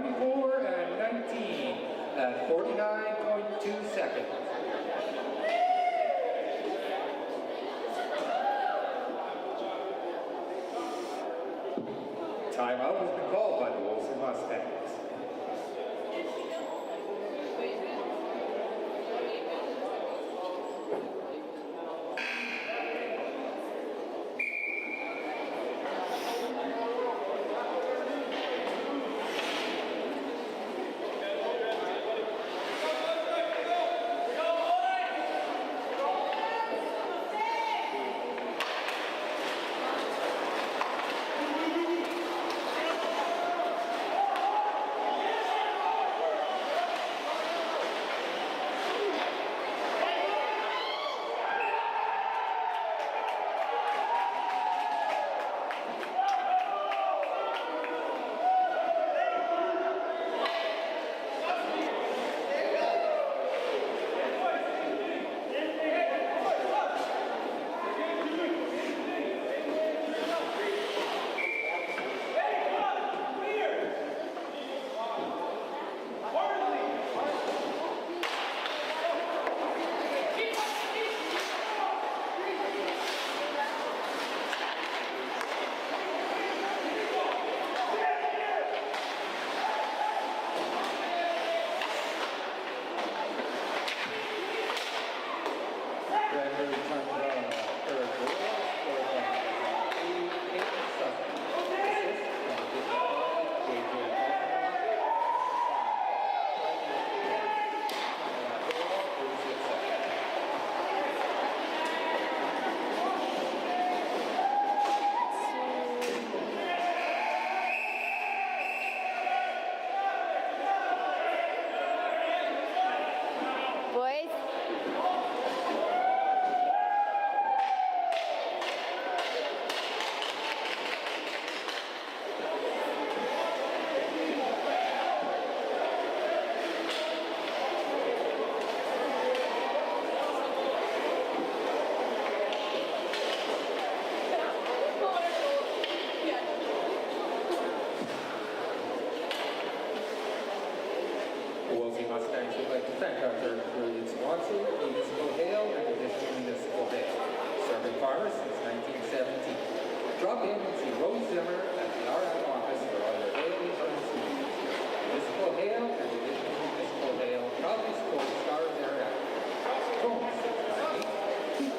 24 and 19 at 49.2 seconds. Timeout has been called by the Wolseley Mustangs. Boys, Wolseley Mustangs would like to thank our third period sponsor, Municipal Hail and Additional Municipal Hail, serving farmers since 1917. Drop in and see Rose Zimmer at the RM office for all your hail insurance needs. Municipal Hail and Additional Municipal Hail proudly support Stars area. Phone 698-2522.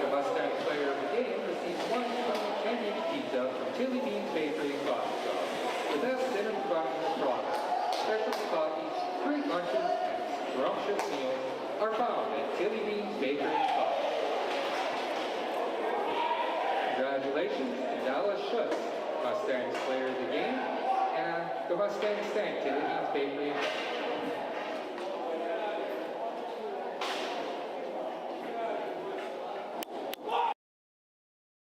The Mustang player of the game receives 1 10-inch pizza from Chili Beans Bakery and Coffee Shop. The best dinner product, specialty coffees, great lunches, and scrumptious meals are found at Chili Beans Bakery and Coffee. Congratulations to Dallas Schutz, Mustangs player of the game, and the Mustangs thank Chili Beans Bakery